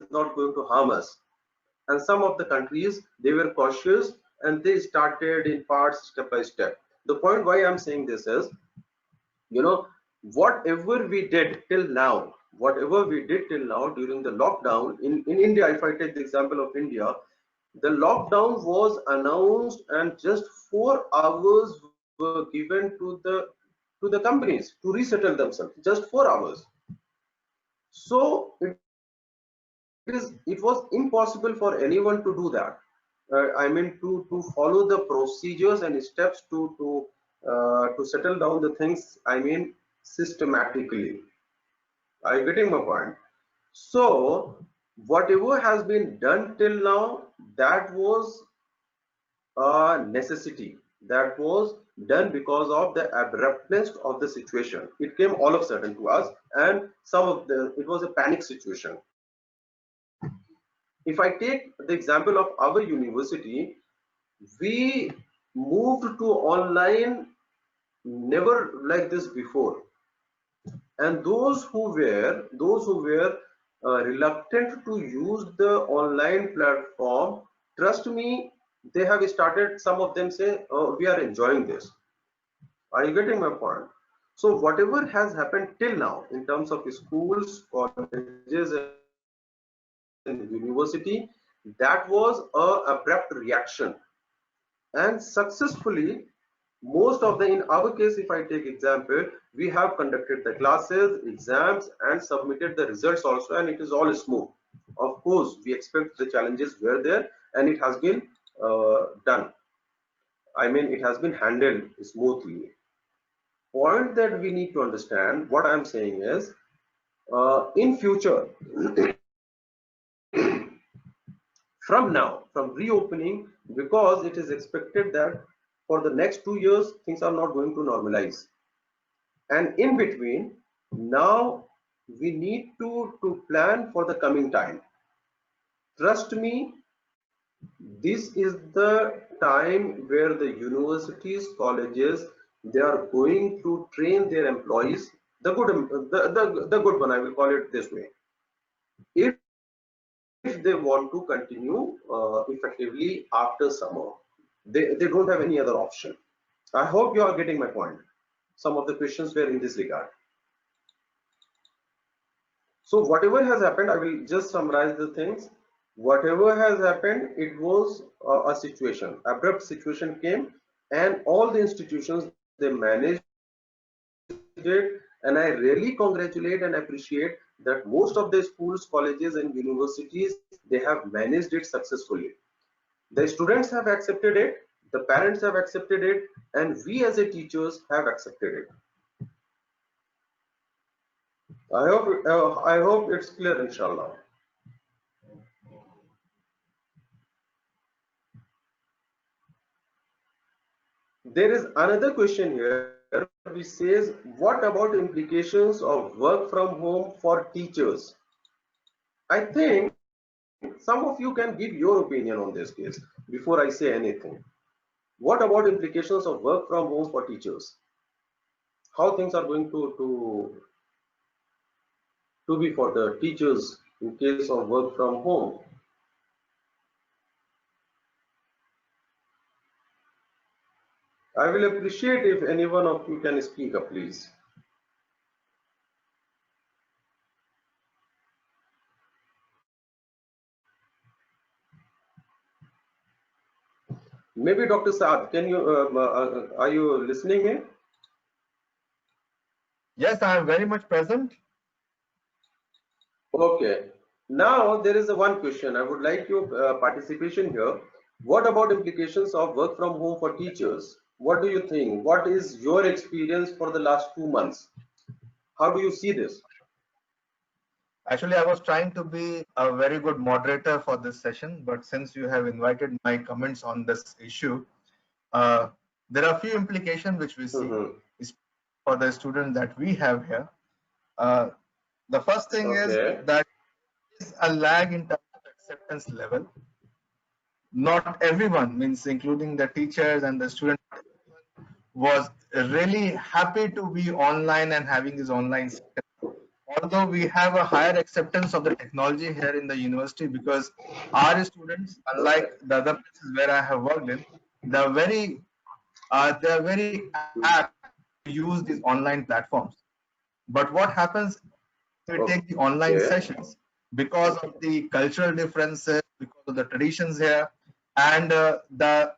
not going to harm us. And some of the countries, they were cautious and they started in parts step by step. The point why I'm saying this is, you know, whatever we did till now, during the lockdown in India, if I take the example of India, The lockdown was announced and just 4 hours were given to the companies to resettle themselves. Just 4 hours. So it was impossible for anyone to do that. I mean to follow the procedures and steps to settle down the things. I mean systematically. Are you getting my point? So whatever has been done till now, that was a necessity. That was done because of the abruptness of the situation. It came all of a sudden to us, and it was a panic situation. If I take the example of our university, we moved to online never like this before, and those who were reluctant to use the online platform, trust me, they have started, some of them say, oh, we are enjoying this. Are you getting my point? So whatever has happened till now in terms of schools, colleges and university, that was a abrupt reaction. And successfully, most of the, in our case, if I take example, we have conducted the classes, exams and submitted the results also, and it is all smooth. Of course, we expect the challenges were there, and it has been done. I mean, it has been handled smoothly. Point that we need to understand, what I'm saying is, in future, from reopening, because it is expected that for the next 2 years things are not going to normalize, and in between, now we need to plan for the coming time. Trust me, this is the time where the universities, colleges, they are going to train their employees, the good one, I will call it this way, if they want to continue effectively after summer. They don't have any other option. I hope you are getting my point. Some of the questions were in this regard. So whatever has happened, I will just summarize the things. Whatever has happened, it was a situation, abrupt situation came, and all the institutions, they managed it, and I really congratulate and appreciate that most of the schools, colleges and universities, they have managed it successfully. The students have accepted it, the parents have accepted it, and we as a teachers have accepted it. I hope it's clear, inshallah. There is another question here which says, what about implications of work from home for teachers? I think some of you can give your opinion on this case before I say anything. What about implications of work from home for teachers? How things are going to be for the teachers in case of work from home? I will appreciate if any one of you can speak up, please. Maybe Dr. Saad, can you are you listening me? Yes, I am very much present. Okay. Now there is a one question. I would like your participation here. What about implications of work from home for teachers? What do you think? What is your experience for the last 2 months? How do you see this? Actually, I was trying to be a very good moderator for this session, but since you have invited my comments on this issue, uh, there are a few implications which we see for the students that we have here. The first thing is Okay. that there is a lag in terms of acceptance level. Not everyone, means including the teachers and the students, was really happy to be online and having this online session. Although we have a higher acceptance of the technology here in the university, because our students, unlike Okay. the other places where I have worked in, they're very apt to use these online platforms. But what happens if we take the online Okay. sessions, because of the cultural differences, because of the traditions here? and the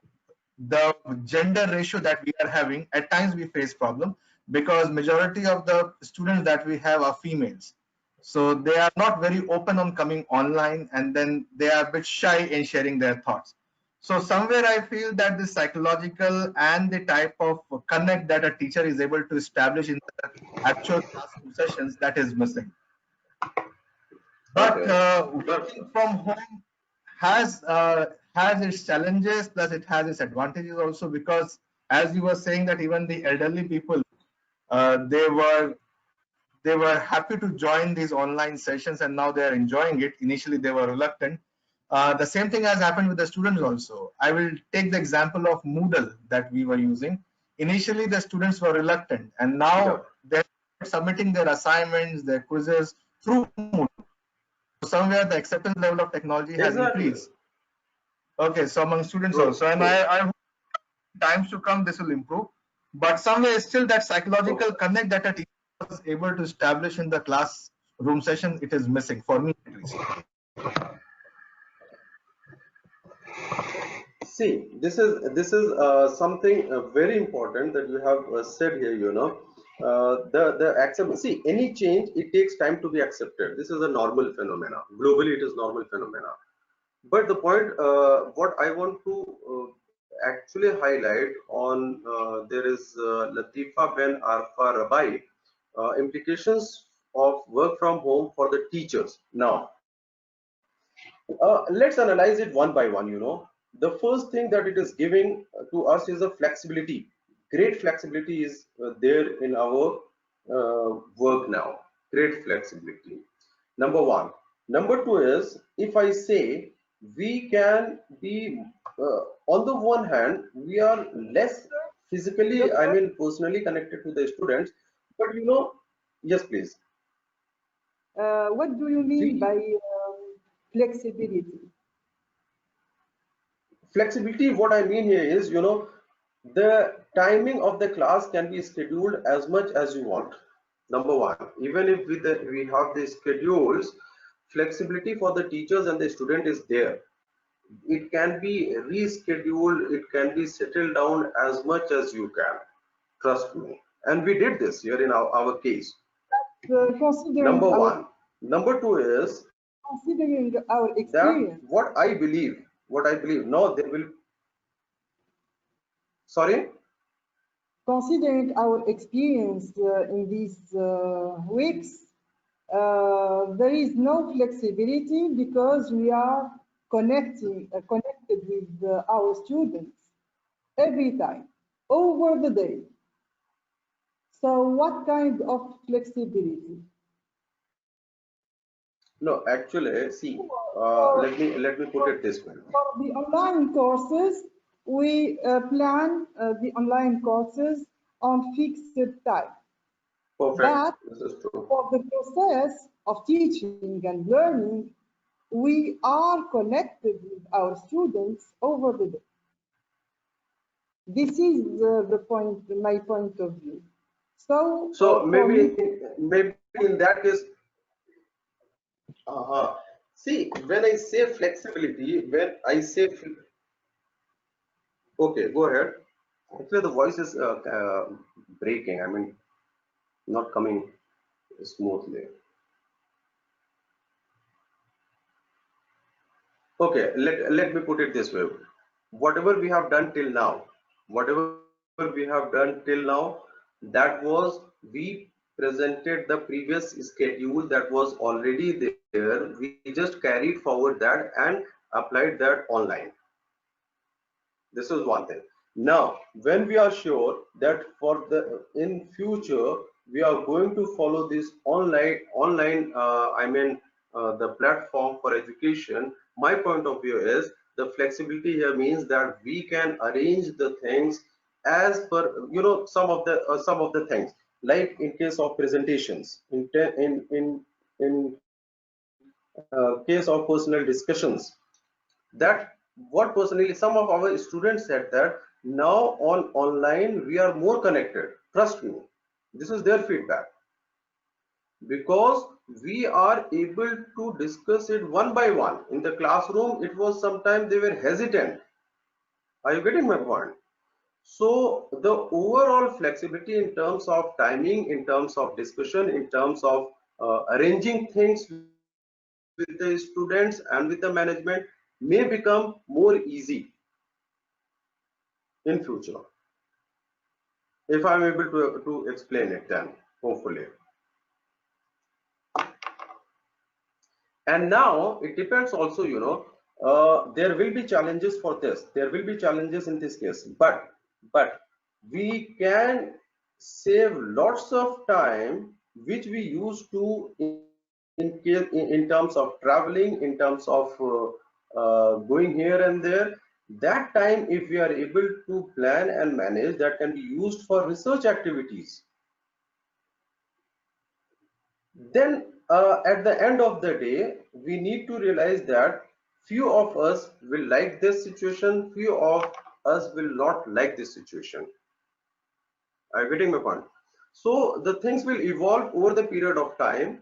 gender ratio that we are having, at times we face problem because majority of the students that we have are females, so they are not very open on coming online, and then they are a bit shy in sharing their thoughts. So somewhere I feel that the psychological and the type of connect that a teacher is able to establish in the actual classroom sessions, that is missing. But Okay. But working from home has its challenges, plus it has its advantages also, because as you were saying that even the elderly people, uh, they were they were happy to join these online sessions, and now they are enjoying it. Initially they were reluctant. The same thing has happened with the students also. I will take the example of Moodle that we were using. Initially the students were reluctant, and yeah, now they're submitting their assignments, their quizzes through Moodle. So somewhere the acceptance level of technology has exactly. increased. Okay, so among students True, also, and true. I hope times to come this will improve. But somewhere still that So, psychological connect that a teacher was able to establish in the classroom session, it is missing for me at least. see, this is something very important that you have said here. The accept. See, any change, it takes time to be accepted. This is a normal phenomena. Globally, it is normal phenomena. But the point, what I want to actually highlight on, there is Latifa Ben Arfa Rabai, implications of work from home for the teachers. Now, let's analyze it one by one. The first thing that it is giving to us is a flexibility. Great flexibility is there in our work now. Great flexibility. Number one. Number two is, if I say, we can be, on the one hand, we are less physically, I Doctor, mean, personally connected to the students, but yes, please. what do you mean We by flexibility? Flexibility, what I mean here is, the timing of the class can be scheduled as much as you want. Number one, even if we have the schedules, flexibility for the teachers and the student is there. It can be rescheduled, it can be settled down as much as you can. Trust me. And we did this here in our case. Considering Number our one. Number two is considering our that experience, what I believe, no, there will, sorry. considering our experience in these weeks, there is no flexibility because we are connected with our students every time, over the day. So, what kind of flexibility? No, actually, see, For, let me put it this way. For the online courses, we plan the online courses on fixed time. Perfect. But This is true. for the process of teaching and learning, we are connected with our students over the day. This is the point, my point of view. So So for me, maybe in that case, see, when I say flexibility, when I say okay, go ahead. Actually, the voice is breaking. I mean, not coming smoothly. Okay, let me put it this way. Whatever we have done till now, whatever we have done till now, that was, we presented the previous schedule that was already there. We just carried forward that and applied that online. This is one thing. Now, when we are sure that for the in future we are going to follow this online, I mean, the platform for education, my point of view is the flexibility here means that we can arrange the things as per, some of the things, like in case of presentations, in case of personal discussions, that what personally some of our students said that now on online we are more connected. Trust me, this is their feedback, because we are able to discuss it one by one. In the classroom, it was sometimes they were hesitant Are you getting my point? So the overall flexibility in terms of timing, in terms of discussion, in terms of arranging things with the students and with the management may become more easy in future, if I'm able to explain it then, hopefully. And now it depends also, there will be challenges for this. There will be challenges in this case, but we can save lots of time which we used to in terms of traveling, in terms of going here and there. That time, if we are able to plan and manage, that can be used for research activities. Then at the end of the day, we need to realize that few of us will like this situation, few of us will not like this situation. Are you getting my point? So the things will evolve over the period of time.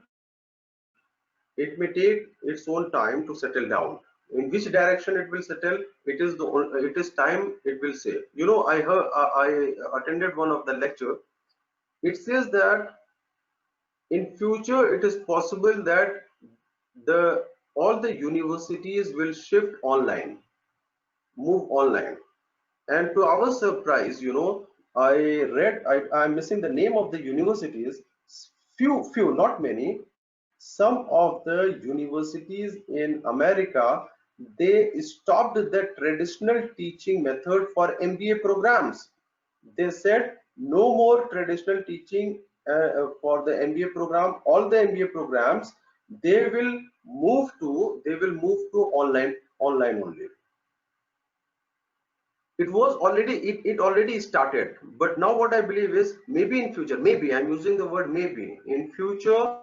It may take its own time to settle down. In which direction it will settle, it is time it will say. I heard, I attended one of the lecture. It says that in future it is possible that all the universities will shift online, move online. And to our surprise, I read, I'm missing the name of the universities, few, not many. Some of the universities in America, they stopped the traditional teaching method for MBA programs. They said no more traditional teaching for the MBA program. All the MBA programs, they will move to online only. It was already, it already started, but now what I believe is maybe in future, maybe I'm using the word maybe, in future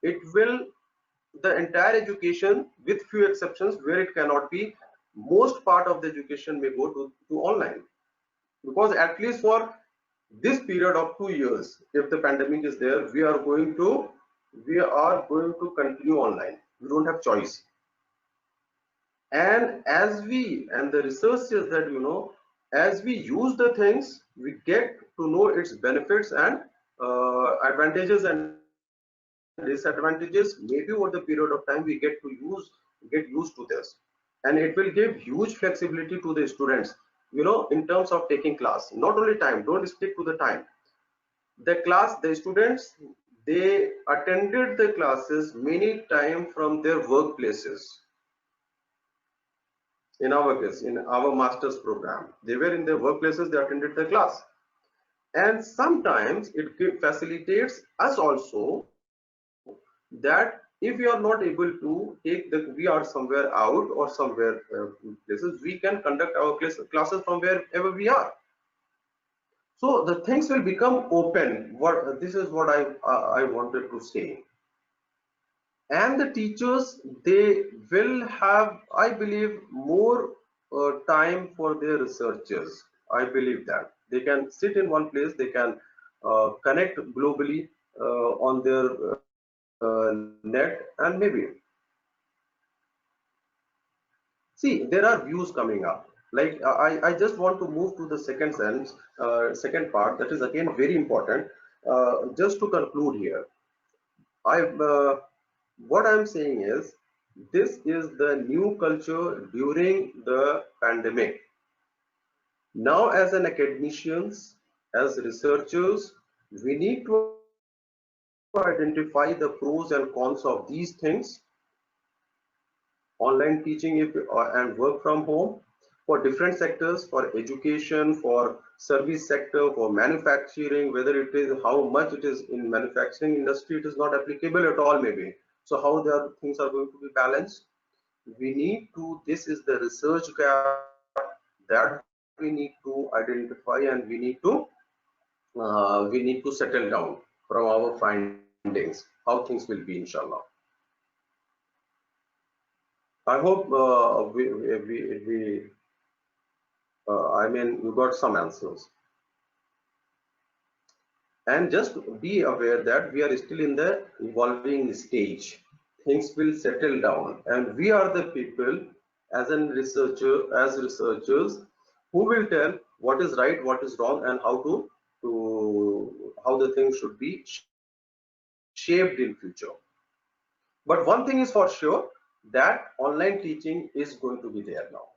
it will, the entire education with few exceptions where it cannot be, most part of the education may go to online, because at least for this period of 2 years, if the pandemic is there, we are going to continue online. We don't have choice. And the research says that, as we use the things, we get to know its benefits and advantages and disadvantages. Maybe over the period of time we get used to this, and it will give huge flexibility to the students, in terms of taking class. Not only time, don't stick to the time. The students, they attended the classes many times from their workplaces. In our case, in our master's program, they were in their workplaces, they attended the class. And sometimes it facilitates us also that if we are not able to we are somewhere out or somewhere places, we can conduct our classes from wherever we are. So the things will become open. This is what I wanted to say. And the teachers, they will have, I believe, more time for their researchers. I believe that they can sit in one place, they can connect globally on their net, and maybe see, there are views coming up. Like I just want to move to the second part, that is again very important. Just to conclude here, what I'm saying is, this is the new culture during the pandemic. Now, as an academicians, as researchers, we need to identify the pros and cons of these things. Online teaching and work from home for different sectors, for education, for service sector, for manufacturing, whether it is how much it is in manufacturing industry, it is not applicable at all maybe. So how things are going to be balanced? We need to, this is the research gap that we need to identify, and we need to settle down from our findings, how things will be, inshallah. I hope I mean, you got some answers. And just be aware that we are still in the evolving stage. Things will settle down, and we are the people as a researcher, as researchers, who will tell what is right, what is wrong, and how the thing should be shaped in future. But one thing is for sure, that online teaching is going to be there now.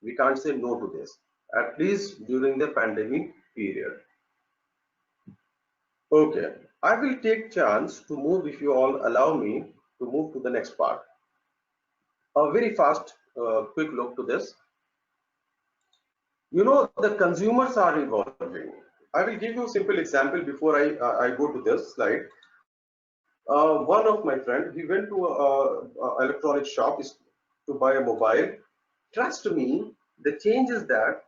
We can't say no to this, at least during the pandemic period. Okay, I will take chance to move, if you all allow me to move to the next part. A very fast, quick look to this. You know, the consumers are evolving. I will give you a simple example before I go to this slide. One of my friend, he went to a electronic shop to buy a mobile. Trust me, the change is that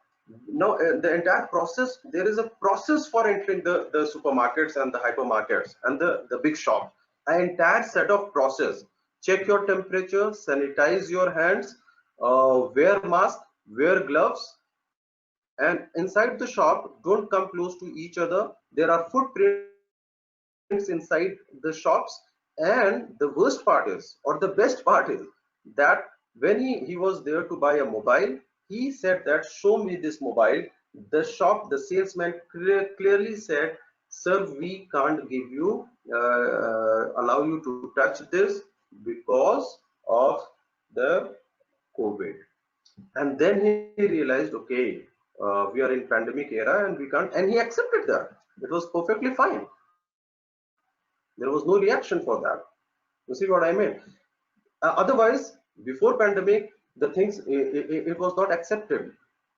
now the entire process, there is a process for entering the supermarkets and the hypermarkets and the big shops. An entire set of process. Check your temperature, sanitize your hands, wear mask, wear gloves, and inside the shop, don't come close to each other. There are footprints inside the shops, and the worst part is, or the best part is, that when he was there to buy a mobile, he said that show me this mobile. The salesman clearly said, sir, we can't give you allow you to touch this because of the COVID. And then he realized, okay, we are in pandemic era and we can't, and he accepted that. It was perfectly fine. There was no reaction for that. You see what I mean? Otherwise, before pandemic, the things, it was not accepted.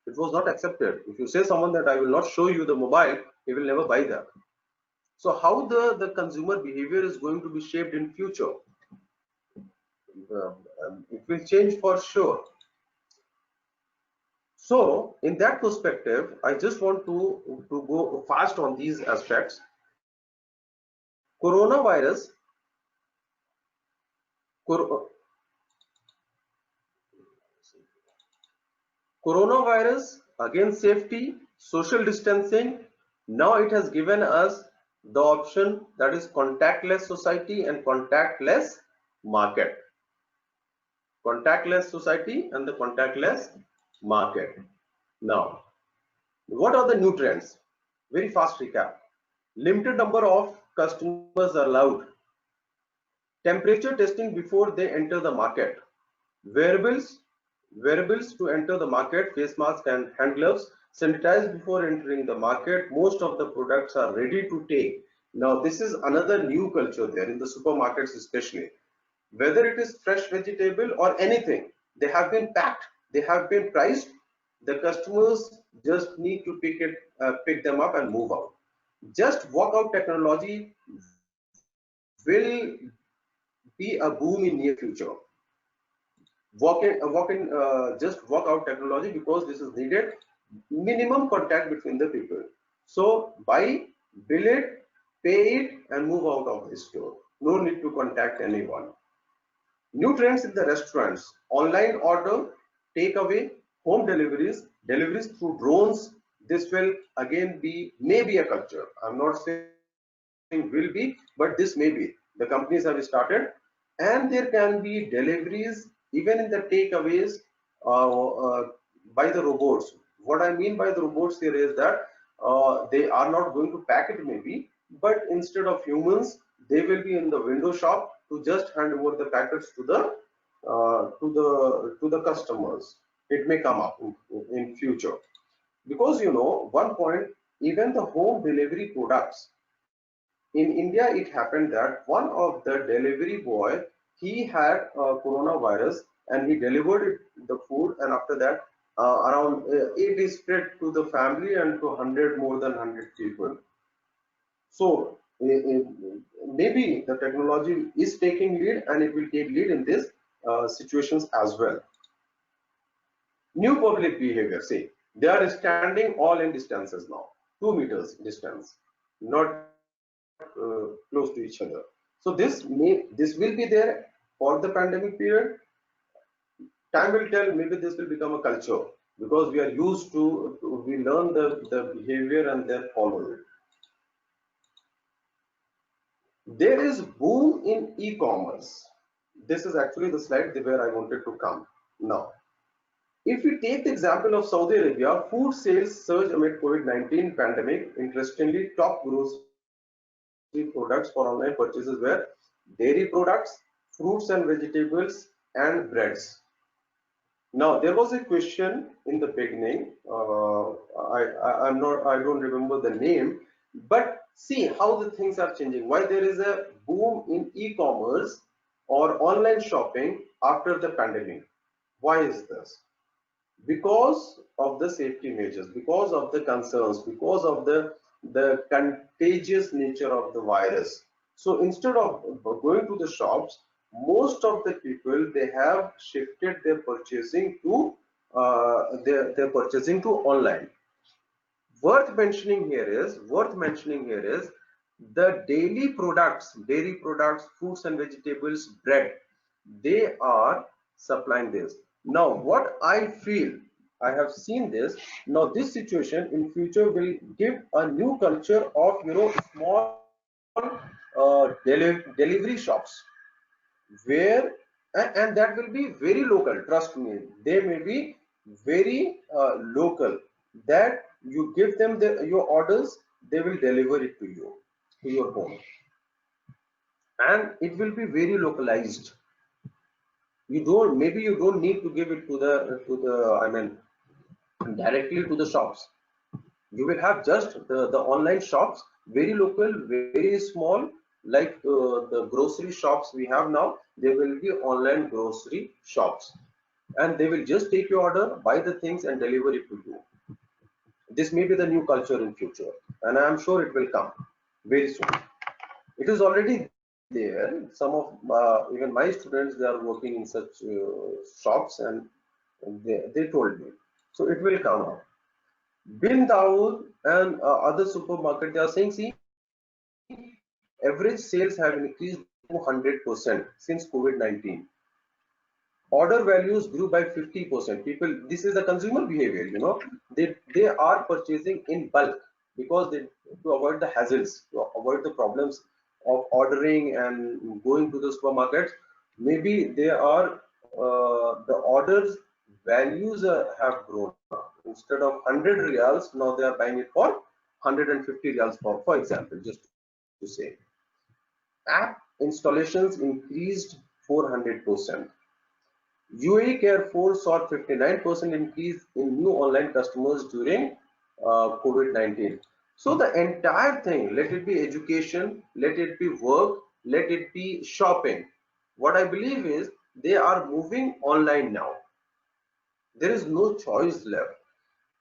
It was not accepted. If you say someone that I will not show you the mobile, he will never buy that. So how the consumer behavior is going to be shaped in future? It will change for sure. So in that perspective, I just want to go fast on these aspects. Coronavirus, coronavirus, again safety, social distancing. Now it has given us the option that is contactless society and contactless market. Contactless society and the contactless market. Now, what are the new trends? Very fast recap. Limited number of customers allowed. Temperature testing before they enter the market. Wearables to enter the market, face mask and hand gloves. Sanitize before entering the market. Most of the products are ready to take. Now, this is another new culture there in the supermarkets especially. Whether it is fresh vegetable or anything, they have been packed, they have been priced. The customers just need to pick them up and move out. Just walkout technology will be a boom in near future. Just walkout technology, because this is needed. Minimum contact between the people. So buy, bill it, pay it, and move out of the store. No need to contact anyone. New trends in the restaurants: online order, takeaway, home deliveries through drones. This will again be maybe a culture. I'm not saying will be, but this may be. The companies have started, and there can be deliveries even in the takeaways by the robots. What I mean by the robots here is that they are not going to pack it maybe, but instead of humans, they will be in the window shop to just hand over the packets to the customers. It may come up in future, because you know one point, even the home delivery products in India, it happened that one of the delivery boy, he had coronavirus and he delivered the food, and after that around it is spread to the family and to 100, more than 100 people. So maybe the technology is taking lead, and it will take lead in these situations as well. New public behavior, see, they are standing all in distances now, 2 meters distance, not close to each other. So this will be there for the pandemic period. Time will tell, maybe this will become a culture, because we are used to we learn the behavior and then follow it. There is boom in e-commerce. This is actually the slide where I wanted to come now. If we take the example of Saudi Arabia, food sales surge amid COVID-19 pandemic. Interestingly, top grocery products for online purchases were dairy products, fruits and vegetables, and breads. Now, there was a question in the beginning. I don't remember the name, but see how the things are changing. Why there is a boom in e-commerce or online shopping after the pandemic? Why is this? Because of the safety measures, because of the concerns, because of the contagious nature of the virus. So instead of going to the shops, most of the people, they have shifted their purchasing to their purchasing to online. Worth mentioning here is the daily products, dairy products, fruits and vegetables, bread, they are supplying this. Now what I feel, I have seen this. Now this situation in future will give a new culture of, small delivery shops, where and that will be very local. Trust me, they may be very local, that you give them your orders, they will deliver it to you, to your home, and it will be very localized. You don't need to give it to the I mean directly to the shops. You will have just the online shops, very local, very small, like the grocery shops we have now. There will be online grocery shops, and they will just take your order, buy the things and deliver it to you. This may be the new culture in future, and I am sure it will come very soon. It is already there. Some of even my students, they are working in such shops, and they told me. So it will come up. Bin Dawood and other supermarket, they are saying, see, average sales have increased by 200% since COVID-19. Order values grew by 50%. People, this is the consumer behavior, they are purchasing in bulk, because they, to avoid the hassles, to avoid the problems of ordering and going to the supermarkets. Maybe they are the orders values have grown up. Instead of 100 reals, now they are buying it for 150 reals, for example, just to say. App installations increased 400%. UAE Care Force saw 59% increase in new online customers during COVID-19. So the entire thing, let it be education, let it be work, let it be shopping, what I believe is they are moving online now. There is no choice left.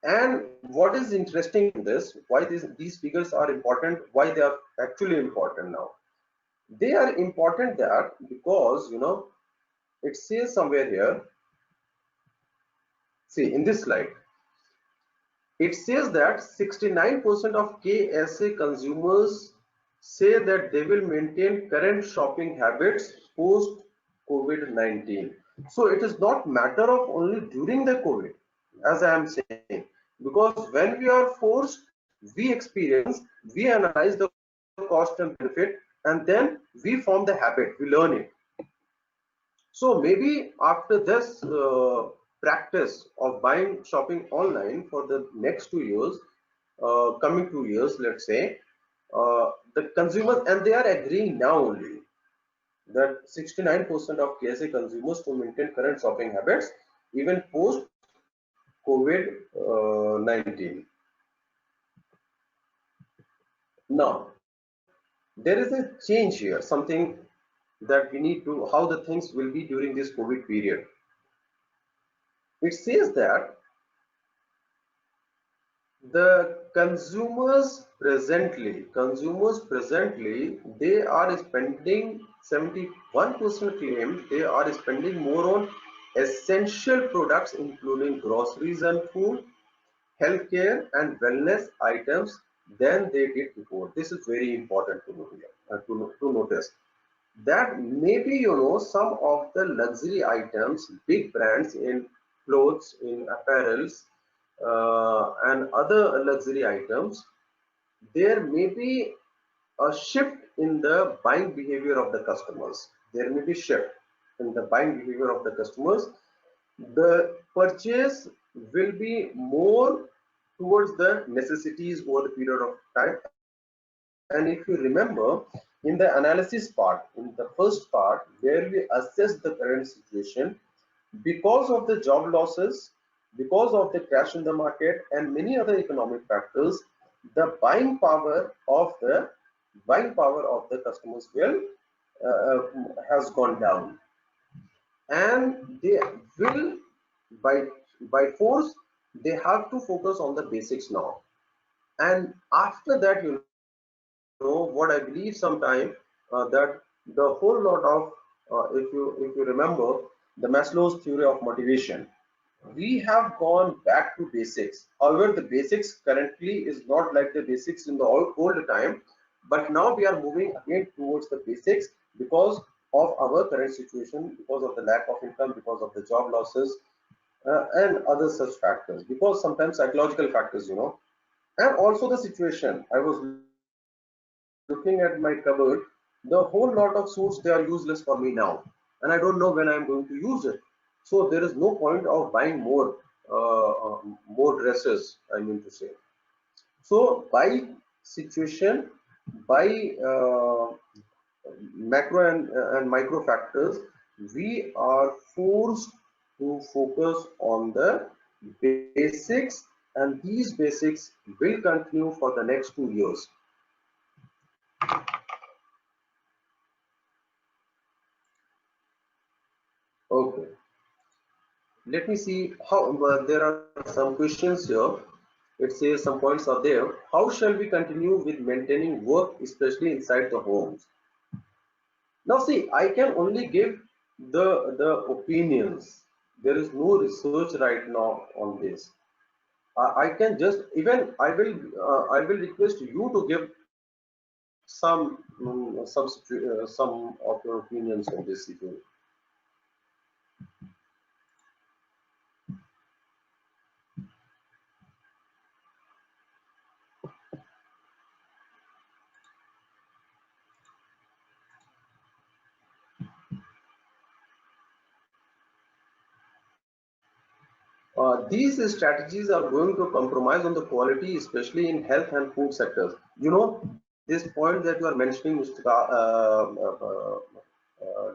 And what is interesting in this, why these figures are important, why they are actually important now? They are important that because, it says somewhere here, see in this slide, it says that 69% of KSA consumers say that they will maintain current shopping habits post COVID-19. So it is not matter of only during the COVID, as I am saying, because when we are forced, we experience, we analyze the cost and benefit, and then we form the habit, we learn it. So maybe after this practice of buying shopping online for the next 2 years, coming 2 years, let's say, the consumers, and they are agreeing now only, that 69% of KSA consumers to maintain current shopping habits even post COVID-19. Now, there is a change here, something that we need to, how the things will be during this COVID period. It says that the consumers presently, they are spending 71% claim they are spending more on essential products, including groceries and food, healthcare and wellness items, than they did before. This is very important to know here, to notice. That maybe, some of the luxury items, big brands in clothes, in apparels, and other luxury items, there may be a shift in the buying behavior of the customers. There may be shift in the buying behavior of the customers, the purchase will be more towards the necessities over the period of time. And if you remember, in the analysis part, in the first part, where we assess the current situation, because of the job losses, because of the crash in the market and many other economic factors, the buying power of the customers will has gone down, and they will by force they have to focus on the basics now. And after that, what I believe sometime that the whole lot of if you remember the Maslow's theory of motivation, we have gone back to basics. However, the basics currently is not like the basics in the old time, but now we are moving again towards the basics because of our current situation, because of the lack of income, because of the job losses, and other such factors, because sometimes psychological factors, and also the situation. I was looking at my cupboard, the whole lot of suits, they are useless for me now, and I don't know when I'm going to use it. So there is no point of buying more dresses, I mean to say. So by situation, by macro and micro factors, we are forced to focus on the basics, and these basics will continue for the next 2 years. Okay, let me see how there are some questions here. It says some points are there. How shall we continue with maintaining work, especially inside the homes? Now see, I can only give the opinions. There is no research right now on this. I can just even I will request you to give some of your opinions on this issue. These strategies are going to compromise on the quality, especially in health and food sectors. This point that you are mentioning, Mr.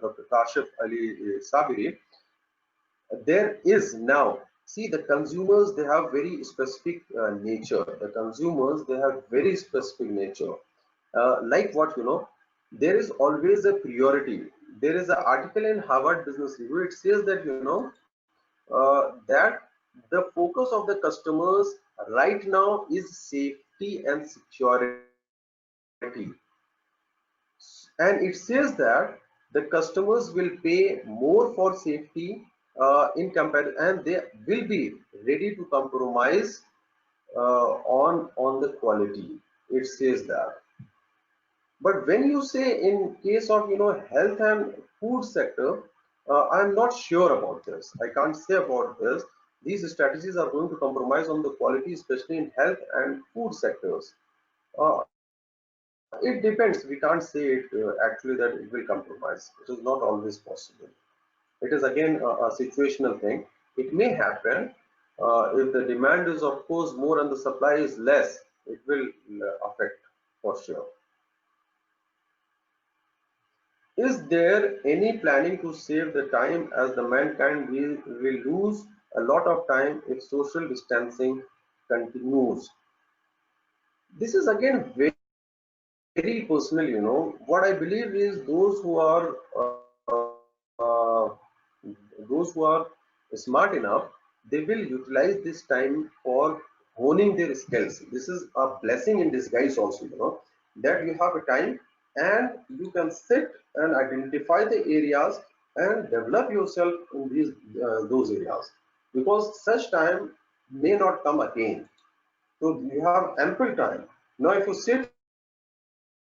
Dr. Kashif Ali Sabiri, there is now, see, the consumers, they have very specific nature. The consumers, they have very specific nature. Like what, there is always a priority. There is an article in Harvard Business Review. It says that, that the focus of the customers right now is safety and security. And it says that the customers will pay more for safety in comparison, and they will be ready to compromise on the quality. It says that. But when you say in case of health and food sector, I'm not sure about this. I can't say about this. These strategies are going to compromise on the quality, especially in health and food sectors. It depends. We can't say it actually that it will compromise. It is not always possible. It is again a situational thing. It may happen if the demand is of course more and the supply is less. It will affect for sure. Is there any planning to save the time, as the mankind will lose a lot of time if social distancing continues? This is again very personal. What I believe is those who are smart enough, they will utilize this time for honing their skills. This is a blessing in disguise also, that you have a time and you can sit and identify the areas and develop yourself in those areas, because such time may not come again. So you have ample time. Now if you sit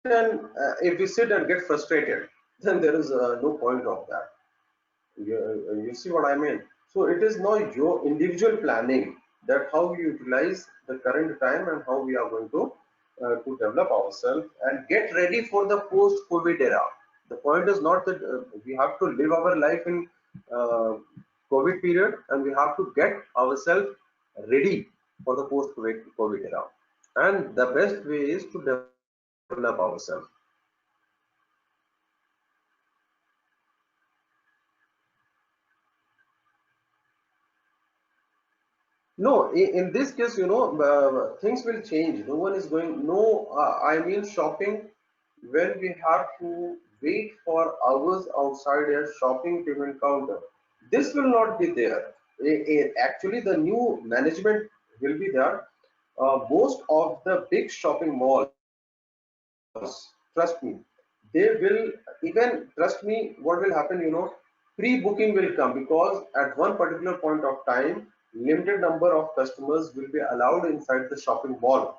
and if you sit and get frustrated, then there is no point of that. You see what I mean? So it is now your individual planning, that how we utilize the current time and how we are going to develop ourselves and get ready for the post-COVID era. The point is not that we have to live our life in COVID period, and we have to get ourselves ready for the post-COVID era. And the best way is to develop ourselves. No, in this case, things will change. No one is going, no, I mean shopping, when we have to wait for hours outside a shopping payment counter. This will not be there. Actually, the new management will be there. Most of the big shopping malls, trust me, they will, even trust me, what will happen, pre-booking will come, because at one particular point of time, limited number of customers will be allowed inside the shopping mall,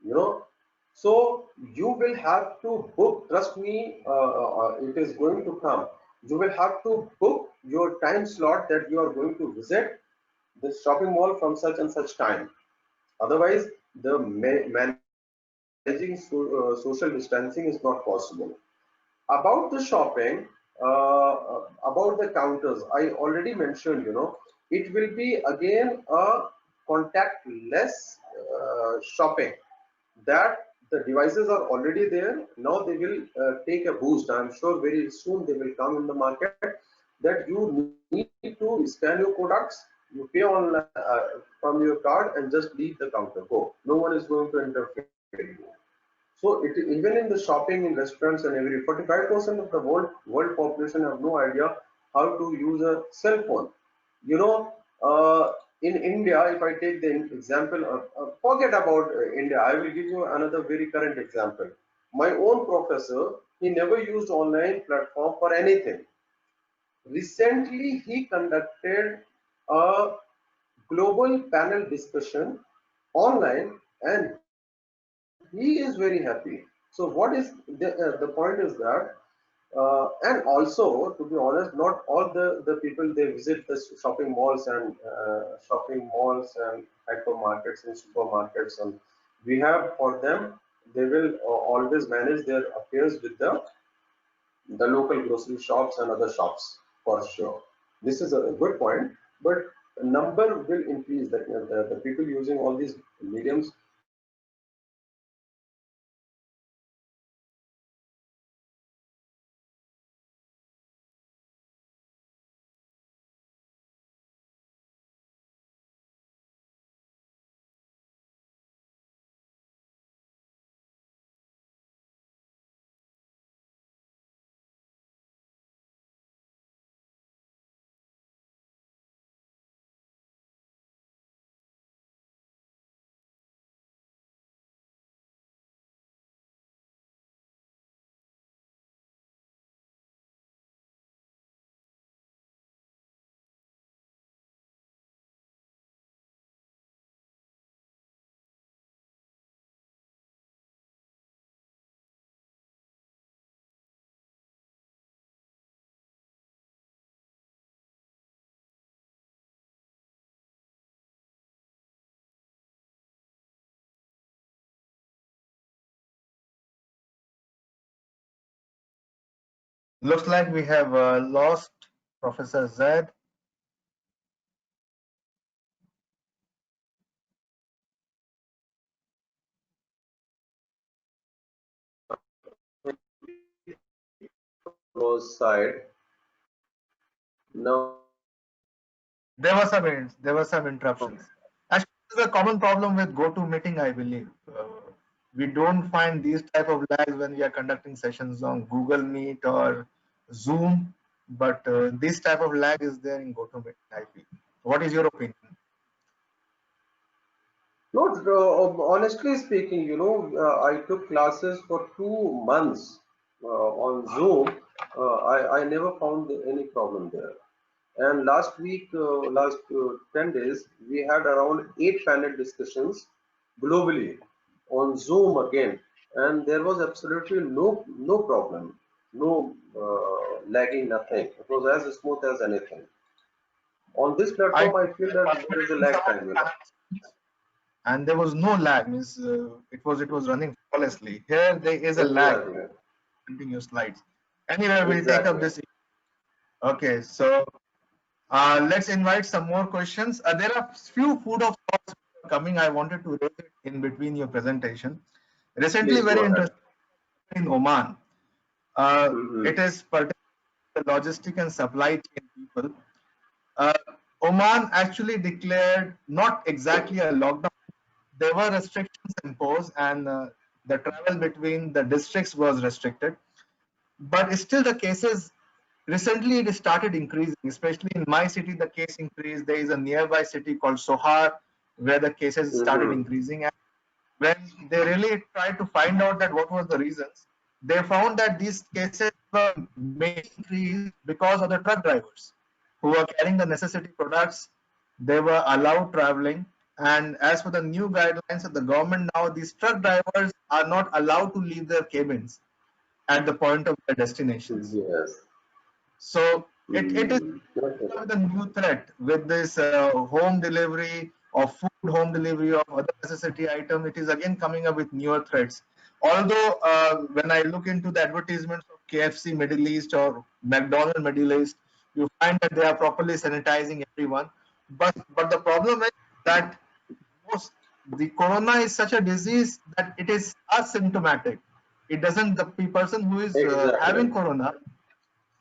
you know. So you will have to book, trust me, it is going to come. You will have to book your time slot that you are going to visit the shopping mall from such and such time. Otherwise, the managing social distancing is not possible. About the shopping, about the counters, I already mentioned, it will be again a contactless shopping, that the devices are already there. Now they will take a boost. I'm sure very soon they will come in the market, that you need to scan your products, you pay online from your card, and just leave the counter, go. No one is going to interfere with you. So even in the shopping, in restaurants and every 45% of the world population have no idea how to use a cell phone. You know, in India, if I take the example of, forget about India, I will give you another very current example. My own professor, he never used online platform for anything. Recently, he conducted a global panel discussion online, and he is very happy. So what is the point is that, and also, to be honest, not all the people, they visit the shopping malls and hypermarkets and supermarkets, and we have, for them, they will always manage their affairs with the local grocery shops and other shops, for sure. This is a good point, but number will increase. That the people using all these mediums, Looks like we have lost Professor Zaid. side. Now, There were some interruptions. Actually, this is a common problem with GoToMeeting, I believe. We don't find these type of lags when we are conducting sessions on Google Meet or Zoom, but this type of lag is there in GoToMeeting, I feel. What is your opinion? no, honestly speaking, I took classes for 2 months on Zoom. I never found any problem there. And last week, last 10 days, we had around 8 panel discussions globally on Zoom again. And there was absolutely no problem, no lagging, nothing. It was as smooth as anything. On this I platform, I feel that there is a lag time. and there was no lag, means it was running flawlessly. Here there is a lag Exactly. printing your slides. Anyway, we'll take up Exactly. this. Okay, so Let's invite some more questions. There are few food of thoughts coming. I wanted to raise it in between your presentation. Recently, Please go very ahead. interesting in Oman. It Hmm. is pertaining to the logistic and supply chain people. Uh, Oman actually declared not exactly a lockdown. There were restrictions imposed, and the travel between the districts was restricted. But still, the cases recently it started increasing, especially in my city. The case increased. There is a nearby city called Sohar where the cases started Hmm. increasing. And when they really tried to find out that what was the reasons, they found that these cases were mainly increased because of the truck drivers who were carrying the necessity products. They were allowed traveling. And as for the new guidelines of the government now, these truck drivers are not allowed to leave their cabins at the point of their destinations. Yes. So it is Hmm. Okay. with a new threat with this home delivery of food, home delivery of other necessity item. It is again coming up with newer threats. Although when I look into the advertisements of KFC Middle East or McDonald Middle East, you find that they are properly sanitizing everyone. But the problem is that most the corona is such a disease that it is asymptomatic. It doesn't the person who is Exactly. having corona,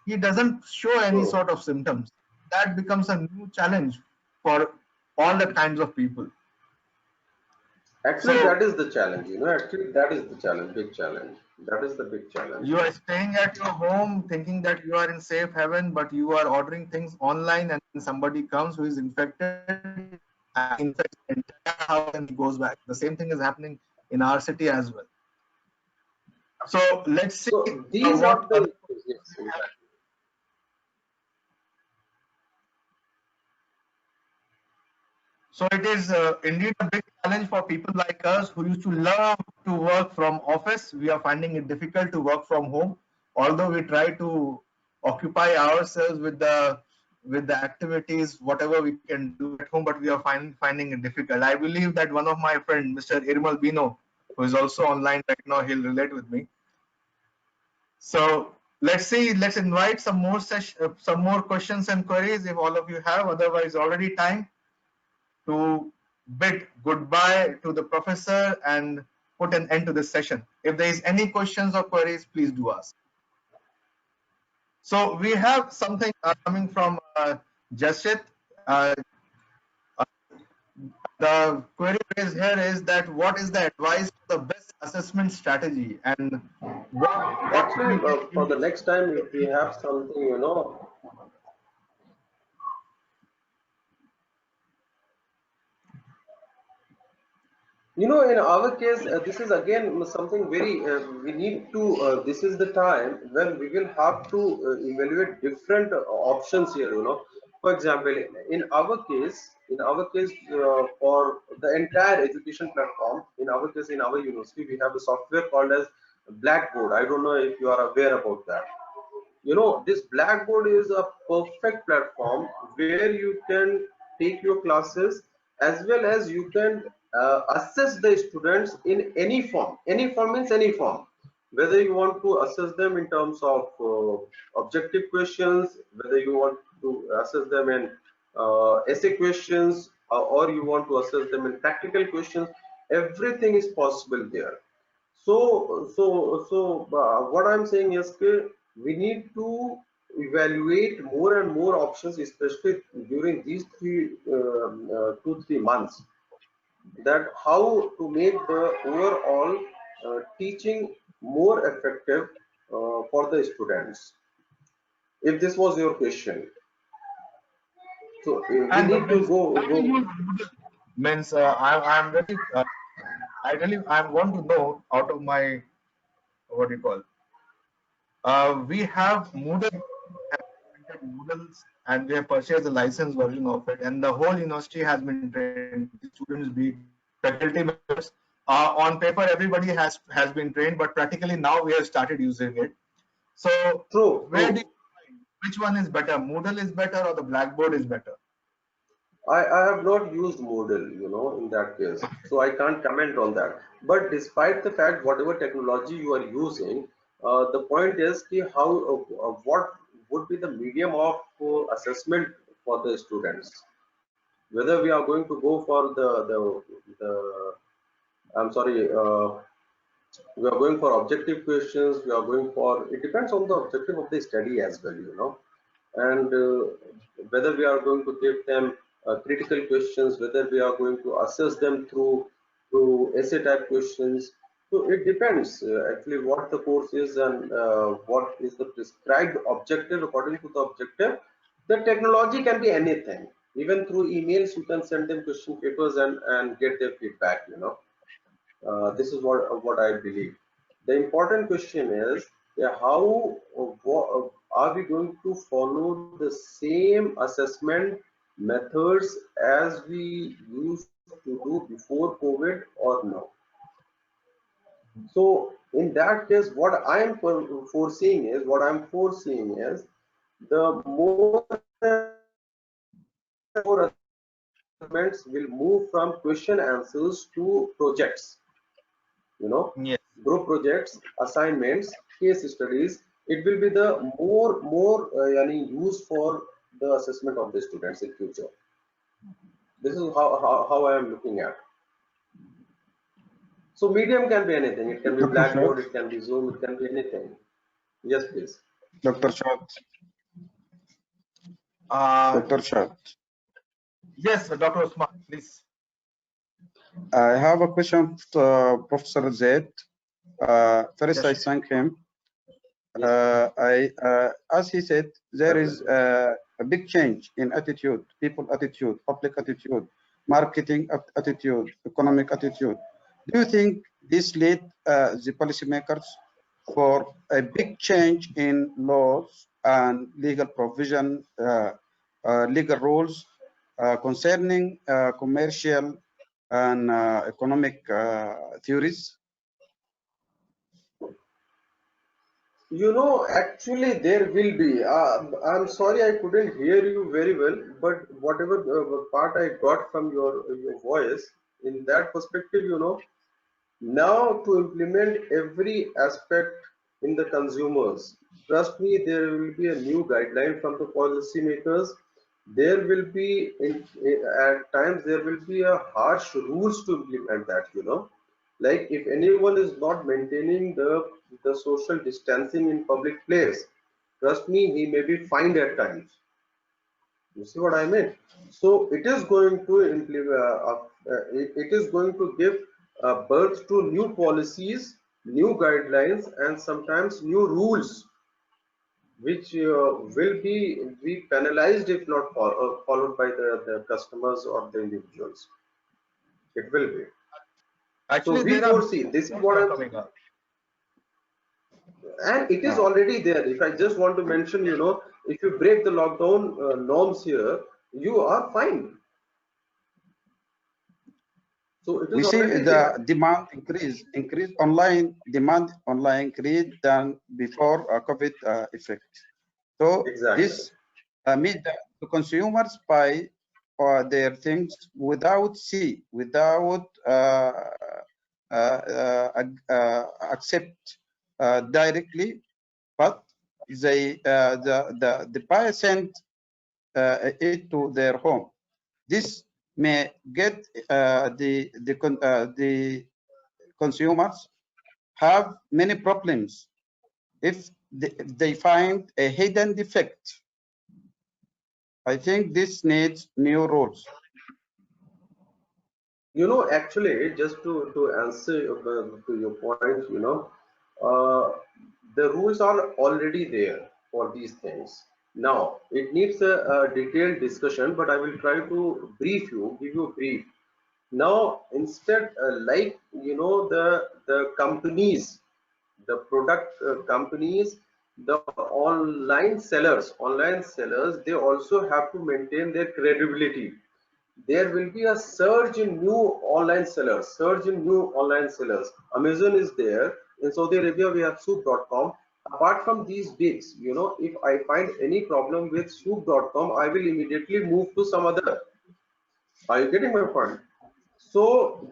he doesn't show any True. sort of symptoms. That becomes a new challenge for all the kinds of people. Actually, So that is the challenge. Actually, that is the challenge, big challenge. That is the big challenge. you are staying at your home thinking that you are in safe haven, but you are ordering things online and somebody comes who is infected and infects the entire house and he goes back. The same thing is happening in our city as well. So let's see So these what are the other. issues. Yes, exactly. So it is indeed a big challenge for people like us who used to love to work from office. We are finding it difficult to work from home, although we try to occupy ourselves with the activities, whatever we can do at home, but we are finding it difficult. I believe that one of my friends, Mr. Irmal Bino, who is also online right now, he'll relate with me. So let's see, let's invite some more questions and queries if all of you have. Otherwise, already time to bid goodbye to the professor and put an end to this session. If there is any questions or queries, please do ask. So we have something coming from Jasit. Uh, uh, the query raised here is that what is the advice for the best assessment strategy and what should Actually, we take for into the next time, if we have something, in our case, this is again something very, we need to, this is the time when we will have to evaluate different options here. For example, in our case, for the entire education platform, in our case, in our university, we have a software called as Blackboard. I don't know if you are aware about that. This Blackboard is a perfect platform where you can take your classes as well as you can assess the students in any form means any form, whether you want to assess them in terms of objective questions, whether you want to assess them in essay questions, or you want to assess them in practical questions. Everything is possible there. So what I'm saying is that we need to evaluate more and more options, especially during these 2 3 months, that how to make the overall teaching more effective for the students. If this was your question, so we and need to means can we go. use Moodle? Means I'm really I really I want to know out of my what do you call we have Moodle have implemented Moodles and we have purchased the licensed version of it, and the whole university has been trained, be it students, be it faculty members. On paper, everybody has been trained, but practically now we have started using it. So, True, where do you true. find which one is better? Moodle is better or the Blackboard is better? I have not used Moodle, in that case, so I can't comment on that. But despite the fact, whatever technology you are using, the point is ki how what would be the medium of assessment for the students. Whether we are going to go for the I'm sorry, we are going for objective questions, we are going for, it depends on the objective of the study as well, you know, and whether we are going to give them critical questions, whether we are going to assess them through essay type questions. So it depends actually what the course is and what is the prescribed objective. According to the objective, the technology can be anything. Even through emails, you can send them question papers and get their feedback, you know. This is what I believe. The important question is, yeah, how are we going to follow the same assessment methods as we used to do before COVID or no? So in that case, what I'm foreseeing is the more assessments will move from question answers to projects. You know, Yes. group projects, assignments, case studies. It will be the more used for the assessment of the students in future. This is how I am looking at. So medium can be anything. It can be Dr. Blackboard, Shad, it can be Zoom, it can be anything. Yes, please. Dr. Shad, Uh, Dr. Shad. yes, Dr. Osman, please. I have a question to Professor Zaid. First, Yes. I thank him. As he said, there is a big change in attitude, people attitude, public attitude, marketing attitude, economic attitude. Do you think this led the policymakers for a big change in laws and legal provision, legal rules concerning commercial and economic theories? You know, actually, there will be. I'm sorry, I couldn't hear you very well, but whatever part I got from your voice, in that perspective, you know, now to implement every aspect in the consumers, trust me, there will be a new guideline from the policymakers. There will be, at times, there will be a harsh rules to implement that, you know. Like if anyone is not maintaining the social distancing in public place, trust me, he may be fined at times. You see what I mean? So it is going to implement, it is going to give birth to new policies, new guidelines, and sometimes new rules, which will be penalized if not followed by the customers or the individuals. It will be. So Actually, we there are foresee, this is laws what are I'm, coming up. and it is already there. If I just want to mention, you know, if you break the lockdown norms here, you are fined. So it We is see already the there. demand increase online demand online increase than before COVID effect. So Exactly. this made the consumers buy their things without accept directly, but they the buyer sent it to their home. This may get the consumers have many problems if they find a hidden defect. I think this needs new rules. You know, actually, just to answer to your point, you know, uh, the rules are already there for these things. Now, it needs a detailed discussion, but I will try to brief you, give you a brief. Now, instead, like you know, the companies, the product companies, the online sellers, they also have to maintain their credibility. There will be a surge in new online sellers, Amazon is there. In Saudi Arabia, we have soup.com. Apart from these bigs, you know, if I find any problem with soup.com, I will immediately move to some other. Are you getting my point? So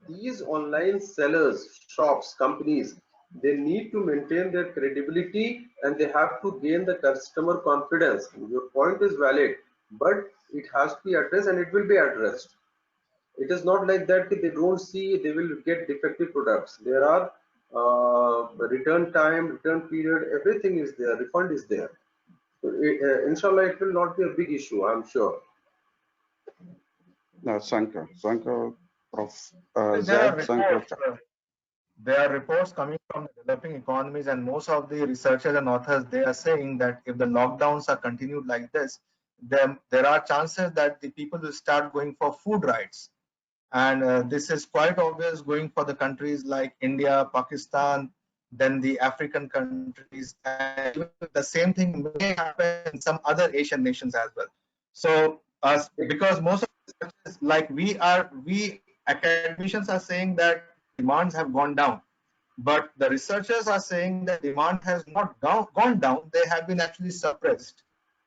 these online sellers, shops, companies, They need to maintain their credibility and they have to gain the customer confidence. Your point is valid, but it has to be addressed and it will be addressed. It is not like that they don't see they will get defective products. There are return time, return period, everything is there, refund is there. So inshallah, it will not be a big issue, I'm sure. No, thank you. Thank you, Prof. There are Zaid. Thank you. reports. There are reports coming from the developing economies, and most of the researchers and authors, they are saying that if the lockdowns are continued like this, then there are chances that the people will start going for food rights. And this is quite obvious going for the countries like India, Pakistan, then the African countries, and the same thing may happen in some other Asian nations as well. So, because most of the researchers, like we academicians are saying that demands have gone down, but the researchers are saying that demand has not gone down. They have been actually suppressed.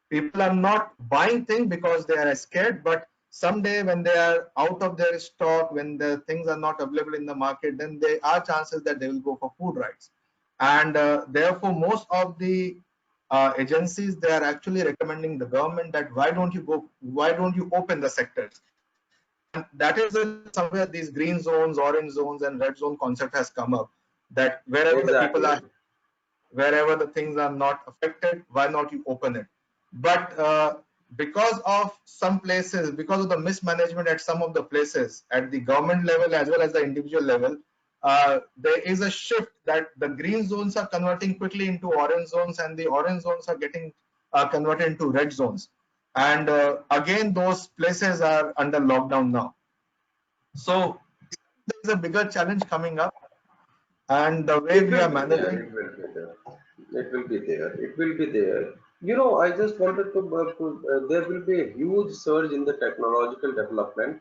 People are not buying things because they are scared, but someday when they are out of their stock, when the things are not available in the market, then there are chances that they will go for food rights. And therefore, most of the agencies, they are actually recommending the government that why don't you open the sectors? And that is somewhere these green zones, orange zones, and red zone concept has come up. That wherever the people Exactly. are, wherever the things are not affected, why not you open it? But because of some places, because of the mismanagement at some of the places, at the government level as well as the individual level, there is a shift that the green zones are converting quickly into orange zones, and the orange zones are getting converted into red zones. And again, those places are under lockdown now. So there's a bigger challenge coming up, and the way It we will are be there. managing. It will be there. It will be there. It will be there. I just wanted to, there will be a huge surge in the technological development.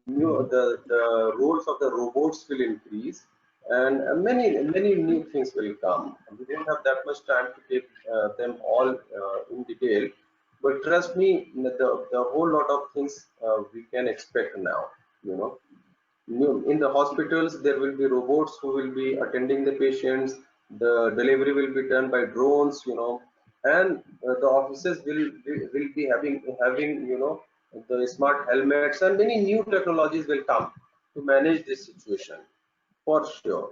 The roles of the robots will increase, and many new things will come. We don't have that much time to take them all in detail, but trust me, the whole lot of things we can expect now. You know. In the hospitals, there will be robots who will be attending the patients. The delivery will be done by drones, and the offices will be having the smart helmets, and many new technologies will come to manage this situation for sure.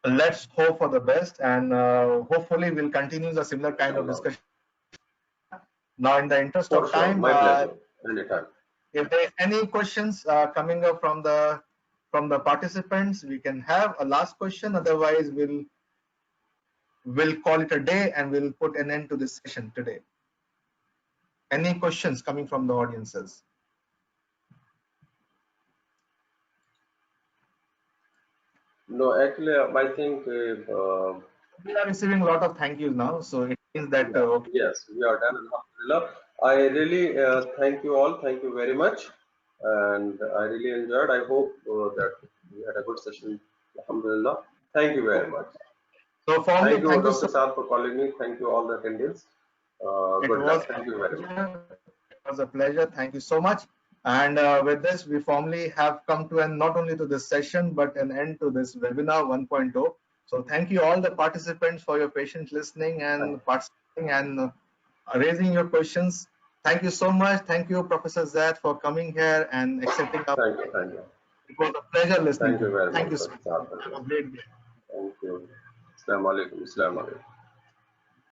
Let's hope for the best, and hopefully we'll continue the similar kind of Inshallah. discussion. Now, in the interest For of sure, time, my pleasure. Anytime. if there are any questions coming up from the participants, we can have a last question. Otherwise, we'll call it a day and we'll put an end to this session today. Any questions coming from the audiences? No, actually, I think We are receiving a lot of thank yous now, so it means that yeah, okay. yes, we are done. Alhamdulillah. I really thank you all. Thank you very much. And I really enjoyed. I hope that we had a good session. Alhamdulillah. Thank you very much. So formally, Thank you, thank you so Dr. Saad, for calling me. Thank you, all the attendees. It Good was luck. Thank you very much. it was a pleasure. Thank you so much. And with this, we formally have come to an not only to this session, but an end to this webinar 1.0. So thank you all the participants for your patient listening and participating and raising your questions. Thank you so much. Thank you, Professor Zaid, for coming here and accepting our. Thank you. Thank you. It was a pleasure listening Thank to you you. very Thank much, you so Dr. much. Saad. Have a great day. Thank you. Assalamu alaikum. Assalamu alaikum.